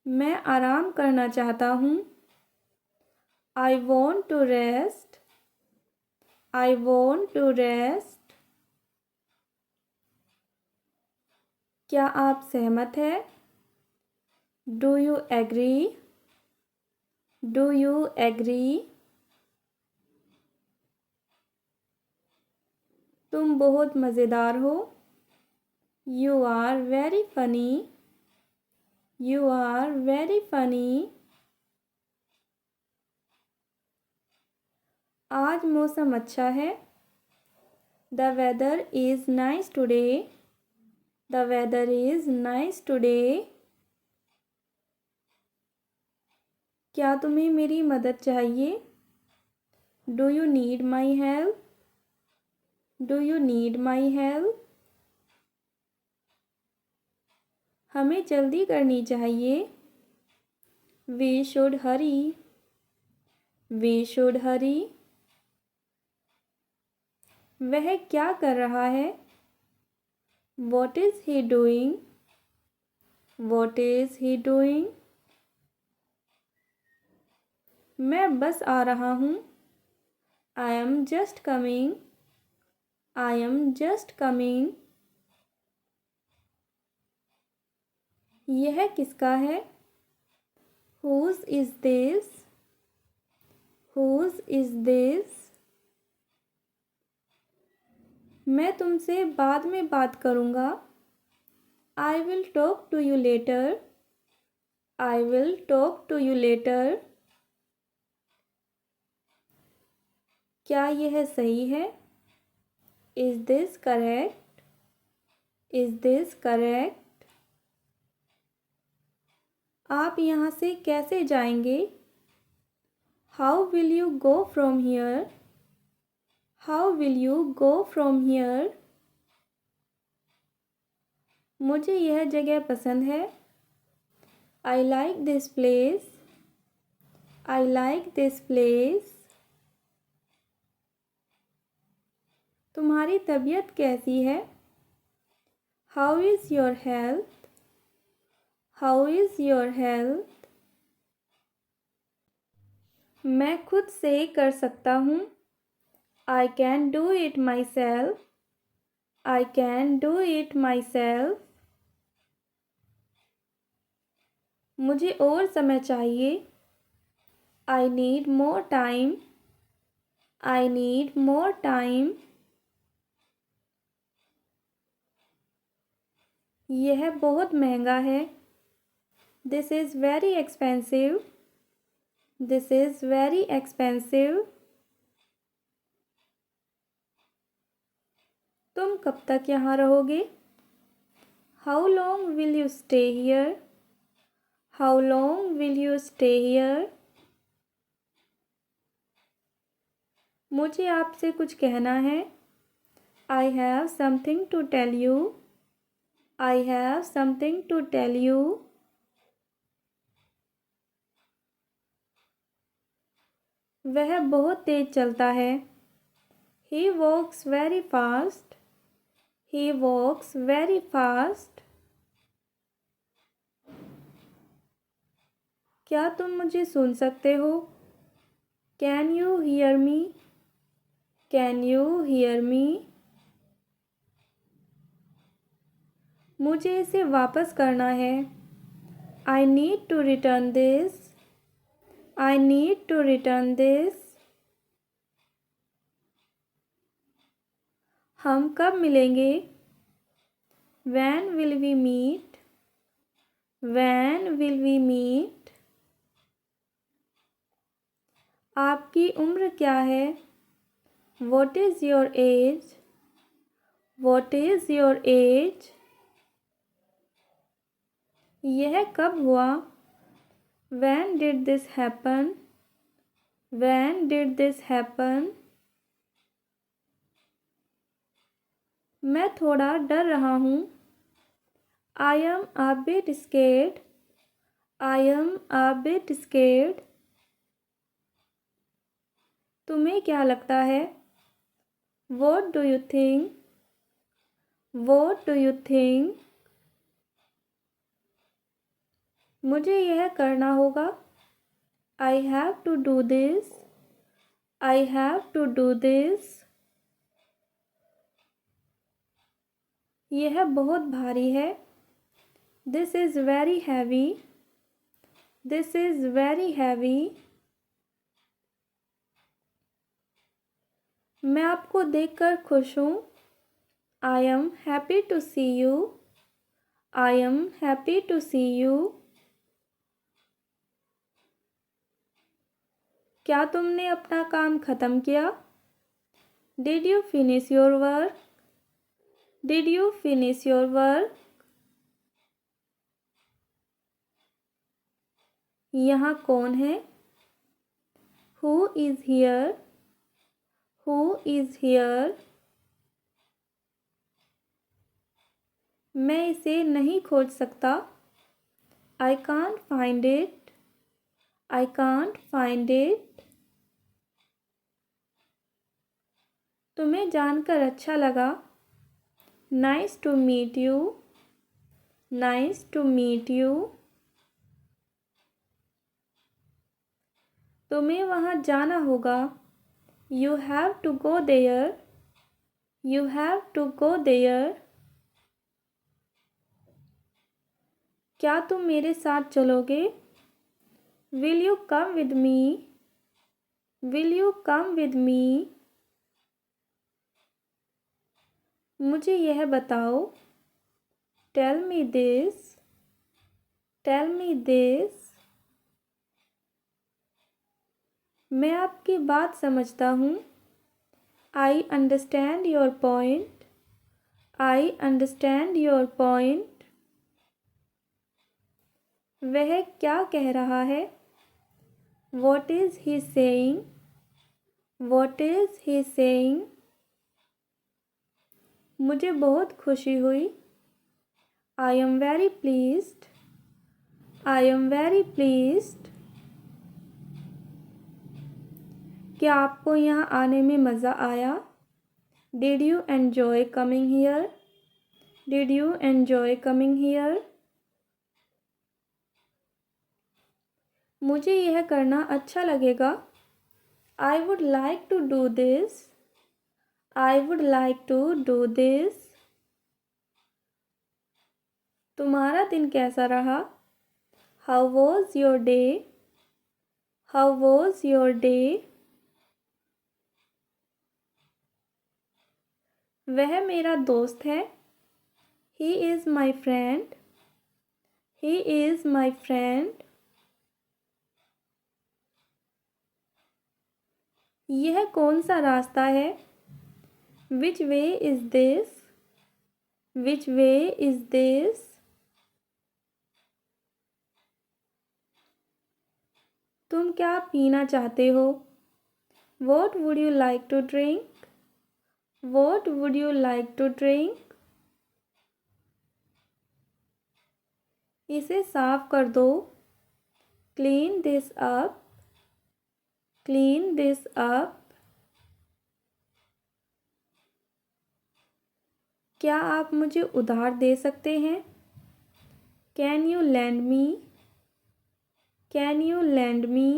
मैं आराम करना चाहता हूँ. I want to rest. I want to rest. क्या आप सहमत हैं? Do you agree? Do you agree? तुम बहुत मज़ेदार हो. You are very funny. You are very funny. आज मौसम अच्छा है. The weather is nice today. The weather is nice today. क्या तुम्हें मेरी मदद चाहिए? Do you need my help? Do you need my help? हमें जल्दी करनी चाहिए. We should hurry. We should hurry. वह क्या कर रहा है? What is he doing? What is he doing? मैं बस आ रहा हूँ. I am just coming. I am just coming. यह किसका है? Whose is this? Whose is this? मैं तुमसे बाद में बात करूँगा. I will talk to you later. I will talk to you later. क्या यह सही है? Is this correct? Is this correct? आप यहाँ से कैसे जाएंगे? How will you go from here? How will you go from here? मुझे यह जगह पसंद है. I like this place. I like this place. तुम्हारी तबीयत कैसी है? How is your health? How is your health? मैं खुद से कर सकता हूँ. I can do it myself. I can do it myself. मुझे और समय चाहिए. I need more time. I need more time. यह बहुत महंगा है. This is very expensive. This is very expensive. तुम कब तक यहाँ रहोगे? How long will you stay here? How long will you stay here? मुझे आपसे कुछ कहना है। I have something to tell you. I have something to tell you. वह बहुत तेज चलता है। He walks very fast. He walks very fast. क्या तुम मुझे सुन सकते हो? Can you hear me? Can you hear me? मुझे इसे वापस करना है। I need to return this. I need to return this. हम कब मिलेंगे? When will we meet? When will we meet? आपकी उम्र क्या है? What is your age? What is your age? यह कब हुआ? When did this happen? When did this happen? मैं थोड़ा डर रहा हूँ। I am a bit scared. I am a bit scared. तुम्हें क्या लगता है? What do you think? What do you think? मुझे यह करना होगा। I have to do this. I have to do this. यह बहुत भारी है। This is very heavy. This is very heavy. मैं आपको देखकर खुश हूँ। I am happy to see you. I am happy to see you. क्या तुमने अपना काम ख़त्म किया? Did you finish your work? Did you finish your work? यहाँ कौन है? Who is here? Who is here? मैं इसे नहीं खोज सकता। I can't find it. I can't find it. तुम्हें जानकर अच्छा लगा। Nice to meet you. Nice to meet you. तुम्हें वहाँ जाना होगा। You have to go there. You have to go there. क्या तुम मेरे साथ चलोगे? Will you come with me? Will you come with me? मुझे यह बताओ। Tell me this. Tell me this. मैं आपकी बात समझता हूँ। I understand your point. I understand your point. वह क्या कह रहा है? What is he saying? What is he saying? मुझे बहुत खुशी हुई। I am very pleased. I am very pleased. क्या आपको यहाँ आने में मज़ा आया? Did you enjoy coming here? Did you enjoy coming here? मुझे यह करना अच्छा लगेगा। I would like to do this. I would like to do this. तुम्हारा दिन कैसा रहा? How was your day? How was your day? वह मेरा दोस्त है। He is my friend. He is my friend. यह कौन सा रास्ता है? Which way is this? Which way is this? तुम क्या पीना चाहते हो? What would you like to drink? What would you like to drink? इसे साफ कर दो. Clean this up. Clean this up. क्या आप मुझे उधार दे सकते हैं? Can you lend me? Can you lend me?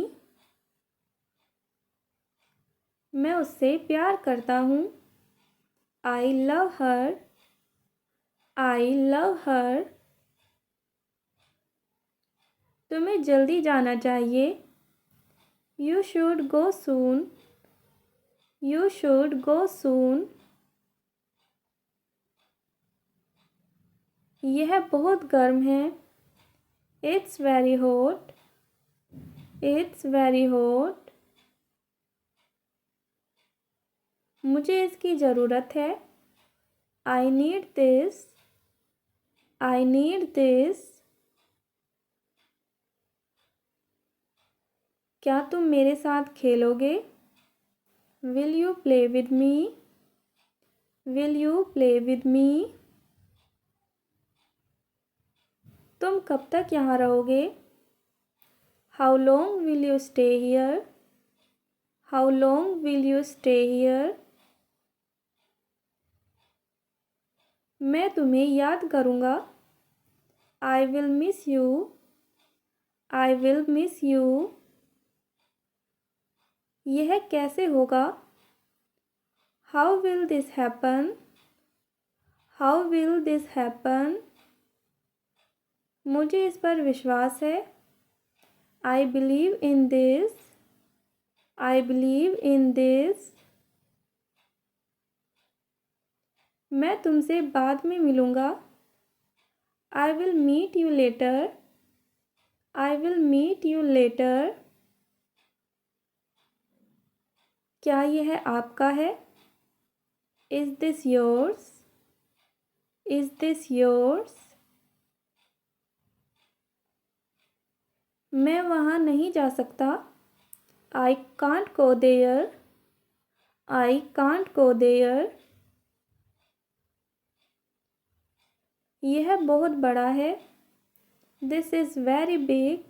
मैं उससे प्यार करता हूँ. I love her. I love her. तुम्हें जल्दी जाना चाहिए. You should go soon. You should go soon. यह बहुत गर्म है. It's very hot. It's very hot. मुझे इसकी ज़रूरत है. I need this. I need this. क्या तुम मेरे साथ खेलोगे? Will you play with me? Will you play with me? तुम कब तक यहाँ रहोगे? How long will you stay here? How long will you stay here? मैं तुम्हें याद करूँगा. I will miss you. I will miss you. यह कैसे होगा? How will this happen? How will this happen? मुझे इस पर विश्वास है. I believe in this. I believe in this. मैं तुमसे बाद में मिलूँगा. I will meet you later. I will meet you later. क्या यह आपका है? Is this yours? Is this yours? मैं वहाँ नहीं जा सकता. I can't go there. I can't go there. यह बहुत बड़ा है. This is very big.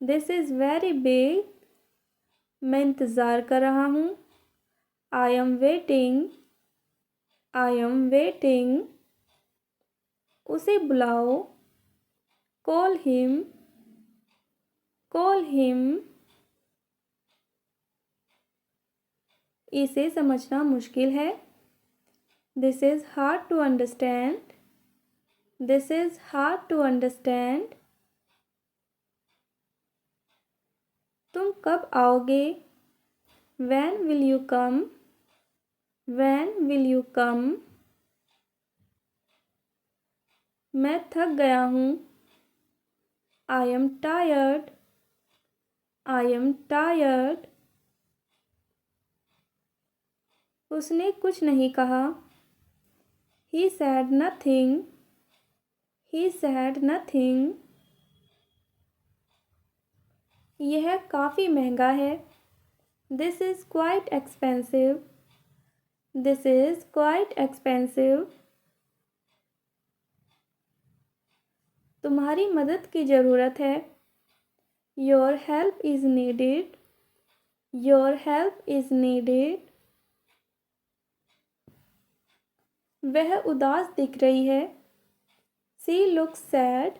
This is very big. मैं इंतज़ार कर रहा हूँ. I am waiting. I am waiting. उसे बुलाओ. Call him. Call him. इसे समझना मुश्किल है. This is hard to understand. This is hard to understand. तुम कब आओगे? When will you come? When will you come? मैं थक गया हूँ. I am tired. I am tired. उसने कुछ नहीं कहा. He said nothing. He said nothing. यह काफ़ी महंगा है. This is quite expensive. This is quite expensive. तुम्हारी मदद की ज़रूरत है. Your help is needed. Your help is needed. वह उदास दिख रही है. She looks sad.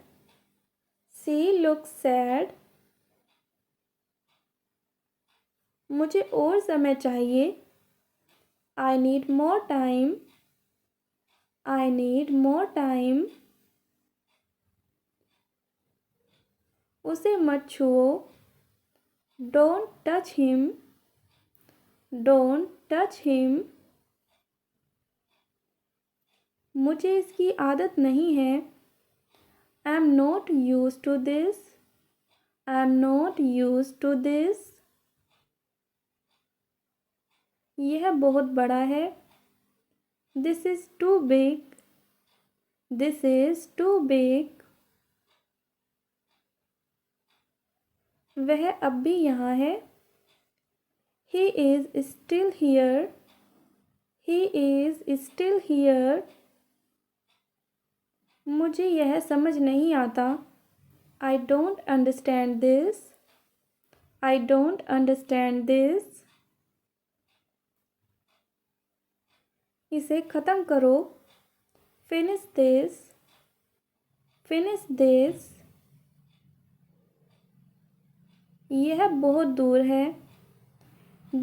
She looks sad. मुझे और समय चाहिए. I need more time. I need more time. उसे मत छुओ. Don't touch him. Don't touch him. मुझे इसकी आदत नहीं है. I am not used to this. I am not used to this. यह बहुत बड़ा है. This is too big. This is too big. वह अब भी यहाँ है. He is still here. He is still here. मुझे यह समझ नहीं आता. I don't understand this. I don't understand this. इसे ख़त्म करो. Finish this. Finish this. यह बहुत दूर है.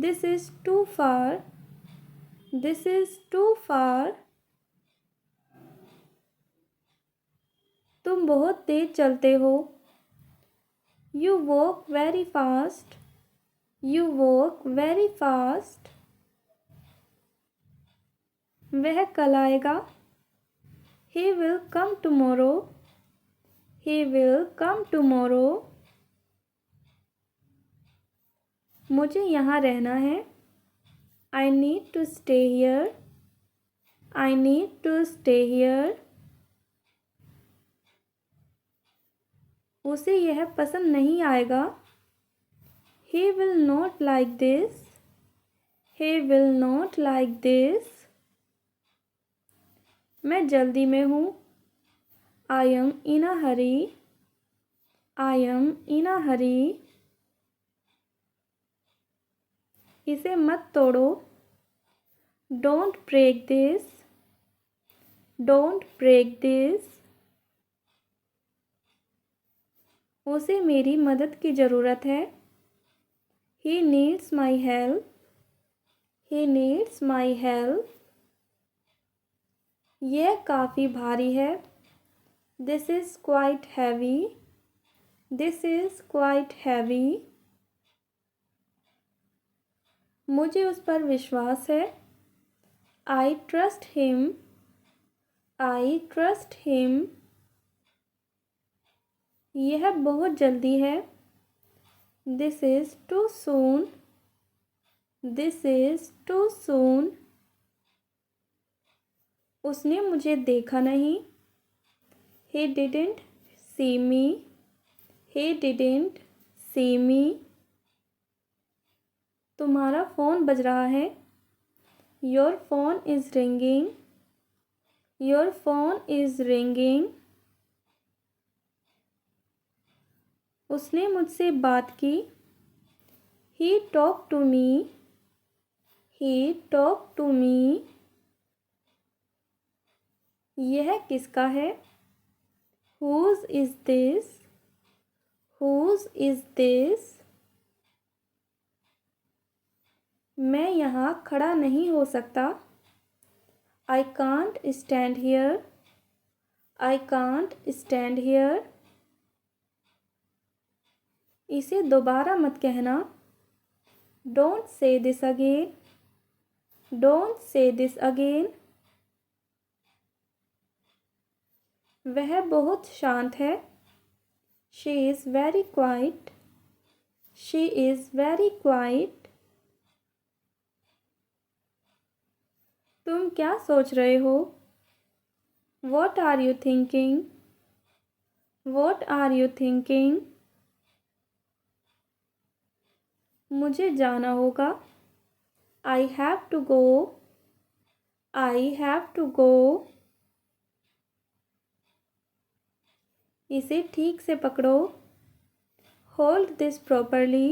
This is too far. This is too far. तुम बहुत तेज चलते हो. You walk very fast. You walk very fast. वह कल आएगा. He will come tomorrow. He will come tomorrow. मुझे यहाँ रहना है. I need to stay here. I need to stay here. उसे यह पसंद नहीं आएगा. He will not like this. He will not like this. मैं जल्दी में हूँ. I am in a hurry. I am in a hurry. इसे मत तोड़ो. Don't break this. Don't break this. उसे मेरी मदद की ज़रूरत है. He needs my help. He needs my help. यह काफ़ी भारी है. This is quite heavy. This is quite heavy. मुझे उस पर विश्वास है. I trust him. I trust him. यह बहुत जल्दी है. This is too soon. This is too soon. उसने मुझे देखा नहीं. He didn't see me. He didn't see me. तुम्हारा फ़ोन बज रहा है. Your phone is ringing. Your phone is ringing. उसने मुझसे बात की. He talked to me. He talked to me. यह किसका है? Whose is this? Whose is this? मैं यहाँ खड़ा नहीं हो सकता. I can't stand here. I can't stand here. इसे दोबारा मत कहना. Don't say this again. Don't say this again. वह बहुत शांत है. She is very quiet. She is very quiet. तुम क्या सोच रहे हो? What are you thinking? What are you thinking? मुझे जाना होगा. I have to go. I have to go. इसे ठीक से पकड़ो. Hold this properly.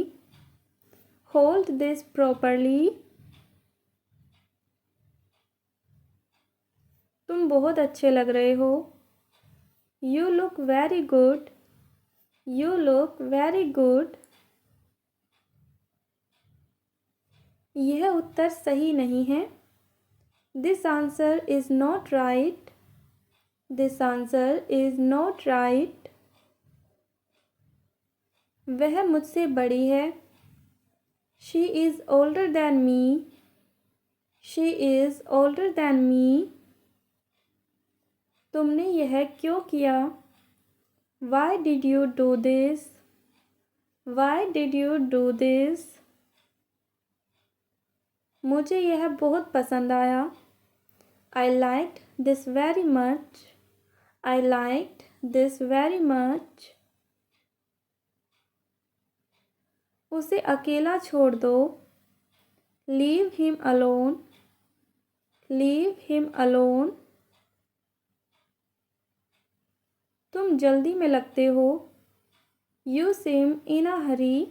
Hold this properly. तुम बहुत अच्छे लग रहे हो. You look very good. You look very good. यह उत्तर सही नहीं है. This answer is not right. This answer is not right. वह मुझसे बड़ी है. She is older than me. She is older than me. तुमने यह क्यों किया? Why did you do this? Why did you do this? मुझे यह बहुत पसंद आया. I liked this very much. I liked this very much. उसे अकेला छोड़ दो. Leave him alone, leave him alone. तुम जल्दी में लगते हो, you seem in a Hari,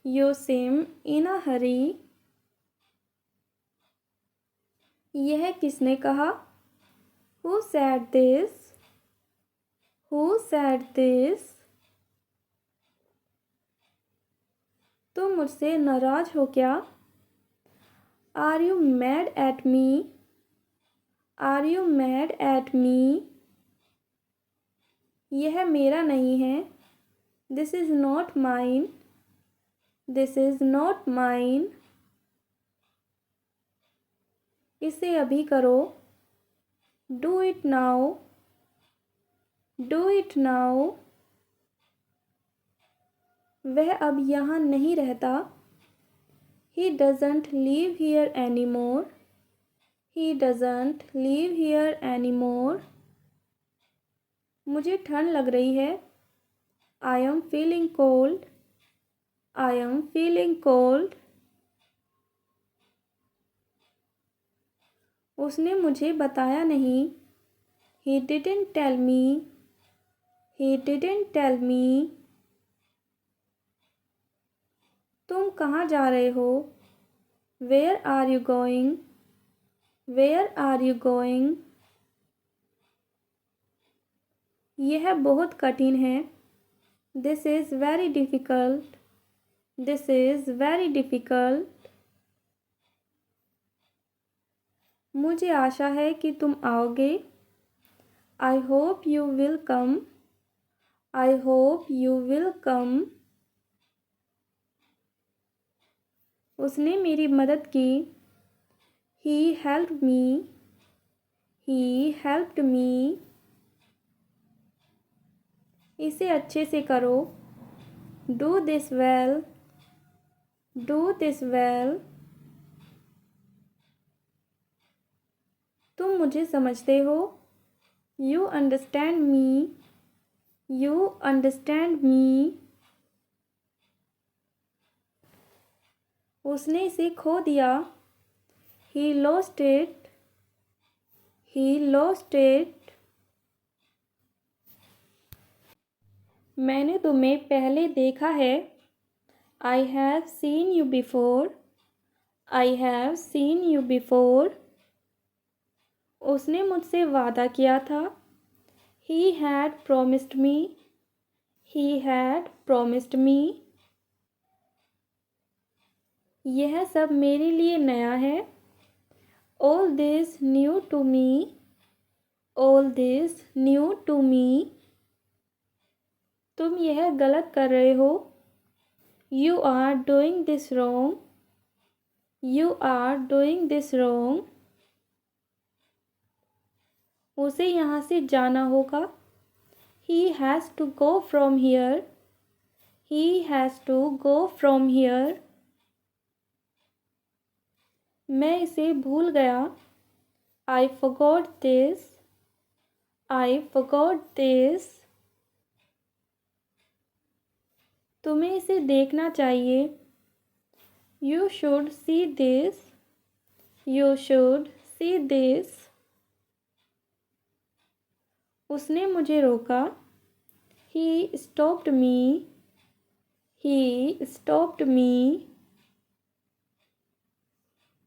you seem इन अ हरी। यह किसने कहा? Who said this, who said this. तुम मुझसे नाराज हो क्या? Are you mad at me, are you mad at me. यह मेरा नहीं है, this is not mine, this is not mine. इसे अभी करो, do it now, do it now. वह अब यहाँ नहीं रहता, he doesn't live here any more, he doesn't live here any more. मुझे ठंड लग रही है, I am feeling cold, I am feeling cold. उसने मुझे बताया नहीं, he didn't tell me, he didn't tell me. तुम कहाँ जा रहे हो? Where are you going, where are you going. यह बहुत कठिन है, this is very difficult, this is very difficult. मुझे आशा है कि तुम आओगे, I hope you will come, I hope you will come. उसने मेरी मदद की, he helped me, he helped me. इसे अच्छे से करो, do this well, do this well. तुम मुझे समझते हो, you understand me, you understand me. उसने इसे खो दिया, he lost it, he lost it. मैंने तुम्हें पहले देखा है, I have seen you before, I have seen you before. उसने मुझसे वादा किया था, he had promised me, he had promised me. यह सब मेरे लिए नया है, all this new to me, all this new to me. तुम यह गलत कर रहे हो, you are doing this wrong, you are doing this wrong. उसे यहाँ से जाना होगा, he has to go from here, he has to go from here. मैं इसे भूल गया, I forgot this, I forgot this. तुम्हें इसे देखना चाहिए, you should see this, you should see this. उसने मुझे रोका, he stopped me, he stopped मी।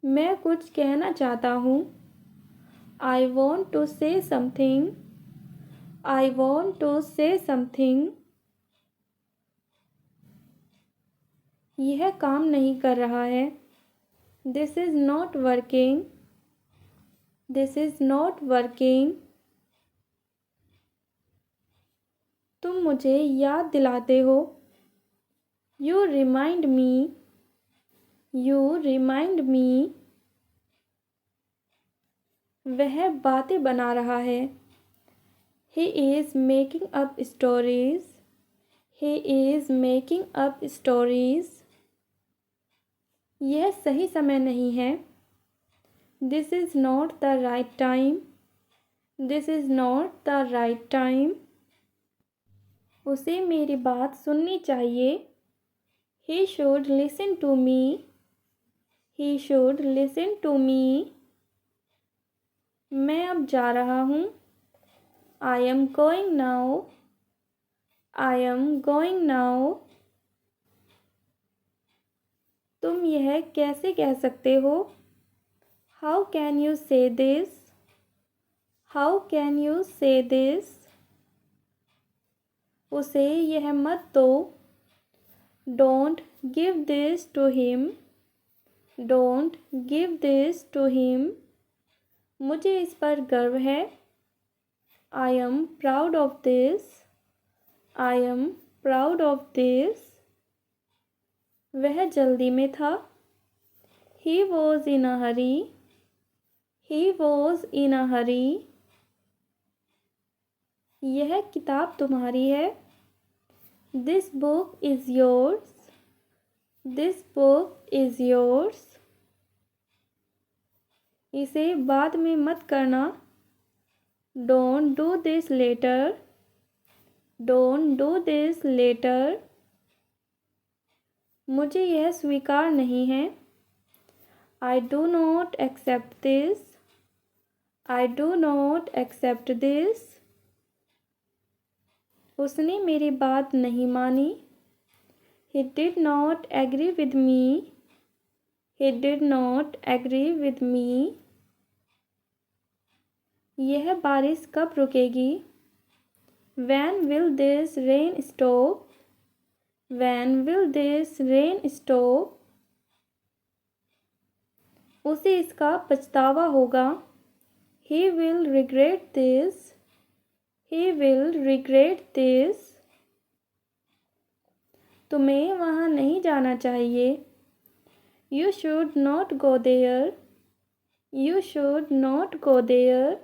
मैं कुछ कहना चाहता हूँ, I want to say something, I want to say something. यह काम नहीं कर रहा है, this is not working, this is not working. तुम मुझे याद दिलाते हो, you remind me, you remind me. वह बातें बना रहा है, he is making up stories, he is making up stories. यह सही समय नहीं है, this is not the right time, this is not the right time. उसे मेरी बात सुननी चाहिए, he should listen to me, He should listen to me. मैं अब जा रहा हूँ. I am going now. I am going now. तुम यह कैसे कह सकते हो? How can you say this? How can you say this? उसे यह मत दो. Don't give this to him. Don't give this to him. मुझे इस पर गर्व है. I am proud of this. I am proud of this. वह जल्दी में था. He was in a hurry. He was in a hurry. यह किताब तुम्हारी है. This book is yours. This book is yours. इसे बाद में मत करना. Don't do this later. Don't do this later. मुझे यह स्वीकार नहीं है. I do not accept this. I do not accept this. उसने मेरी बात नहीं मानी. He did not agree with me. He did not agree with me. यह बारिश कब रुकेगी? When will this rain stop? When will this rain stop? उसे इसका पछतावा होगा. He will regret this. He will regret this. तुम्हें वहाँ नहीं जाना चाहिए. You should not go there. You should not go there.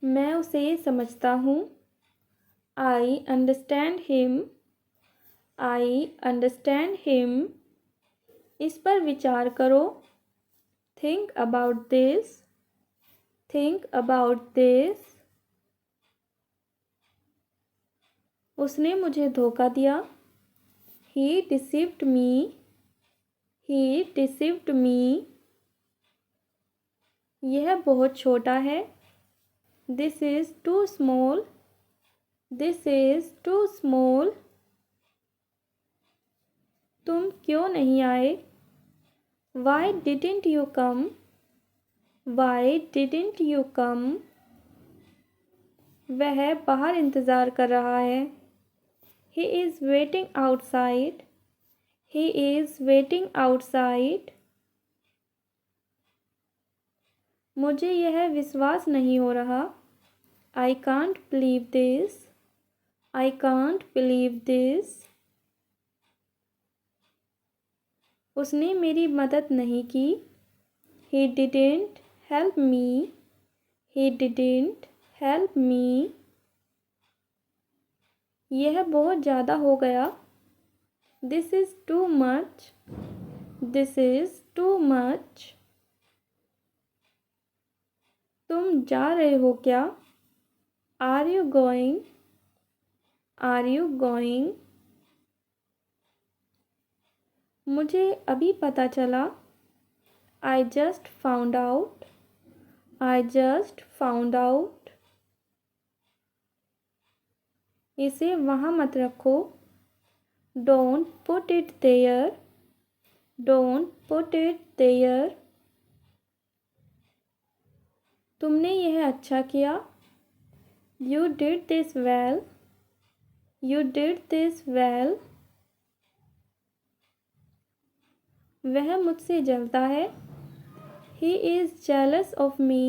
मैं उसे समझता हूँ. I understand him. I understand him. इस पर विचार करो. Think about this. Think about this. उसने मुझे धोखा दिया. He deceived me. He deceived me. यह बहुत छोटा है. This is too small. This is too small. तुम क्यों नहीं आए? Why didn't you come? Why didn't you come? वह बाहर इंतज़ार कर रहा है. He is waiting outside. He is waiting outside. मुझे यह विश्वास नहीं हो रहा. I can't believe this. I can't believe this. उसने मेरी मदद नहीं की. He didn't help me. He didn't help me. यह बहुत ज़्यादा हो गया. This is too much. This is too much. तुम जा रहे हो क्या? Are you going? Are you going? मुझे अभी पता चला. I just found out. I just found out. इसे वहाँ मत रखो. Don't put it there. Don't put it there. तुमने यह अच्छा किया. You did this well. You did this well. वह मुझसे जलता है. He is jealous of me.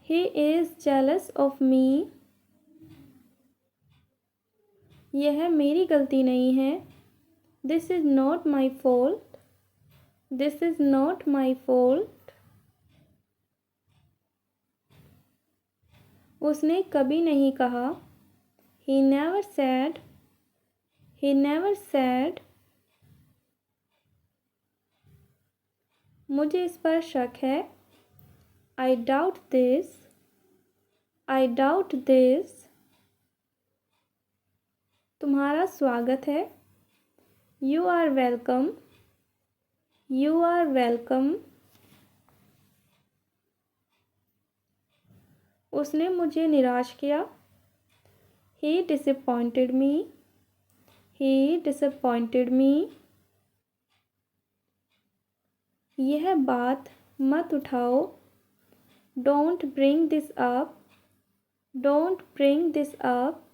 He is jealous of me. यह मेरी गलती नहीं है. This is not my fault. This is not my fault. उसने कभी नहीं कहा. He never said. He never said. मुझे इस पर शक है. I doubt this. I doubt this. तुम्हारा स्वागत है. You are welcome. You are welcome. उसने मुझे निराश किया। He disappointed me. He disappointed me. यह बात मत उठाओ। Don't bring this up. Don't bring this up.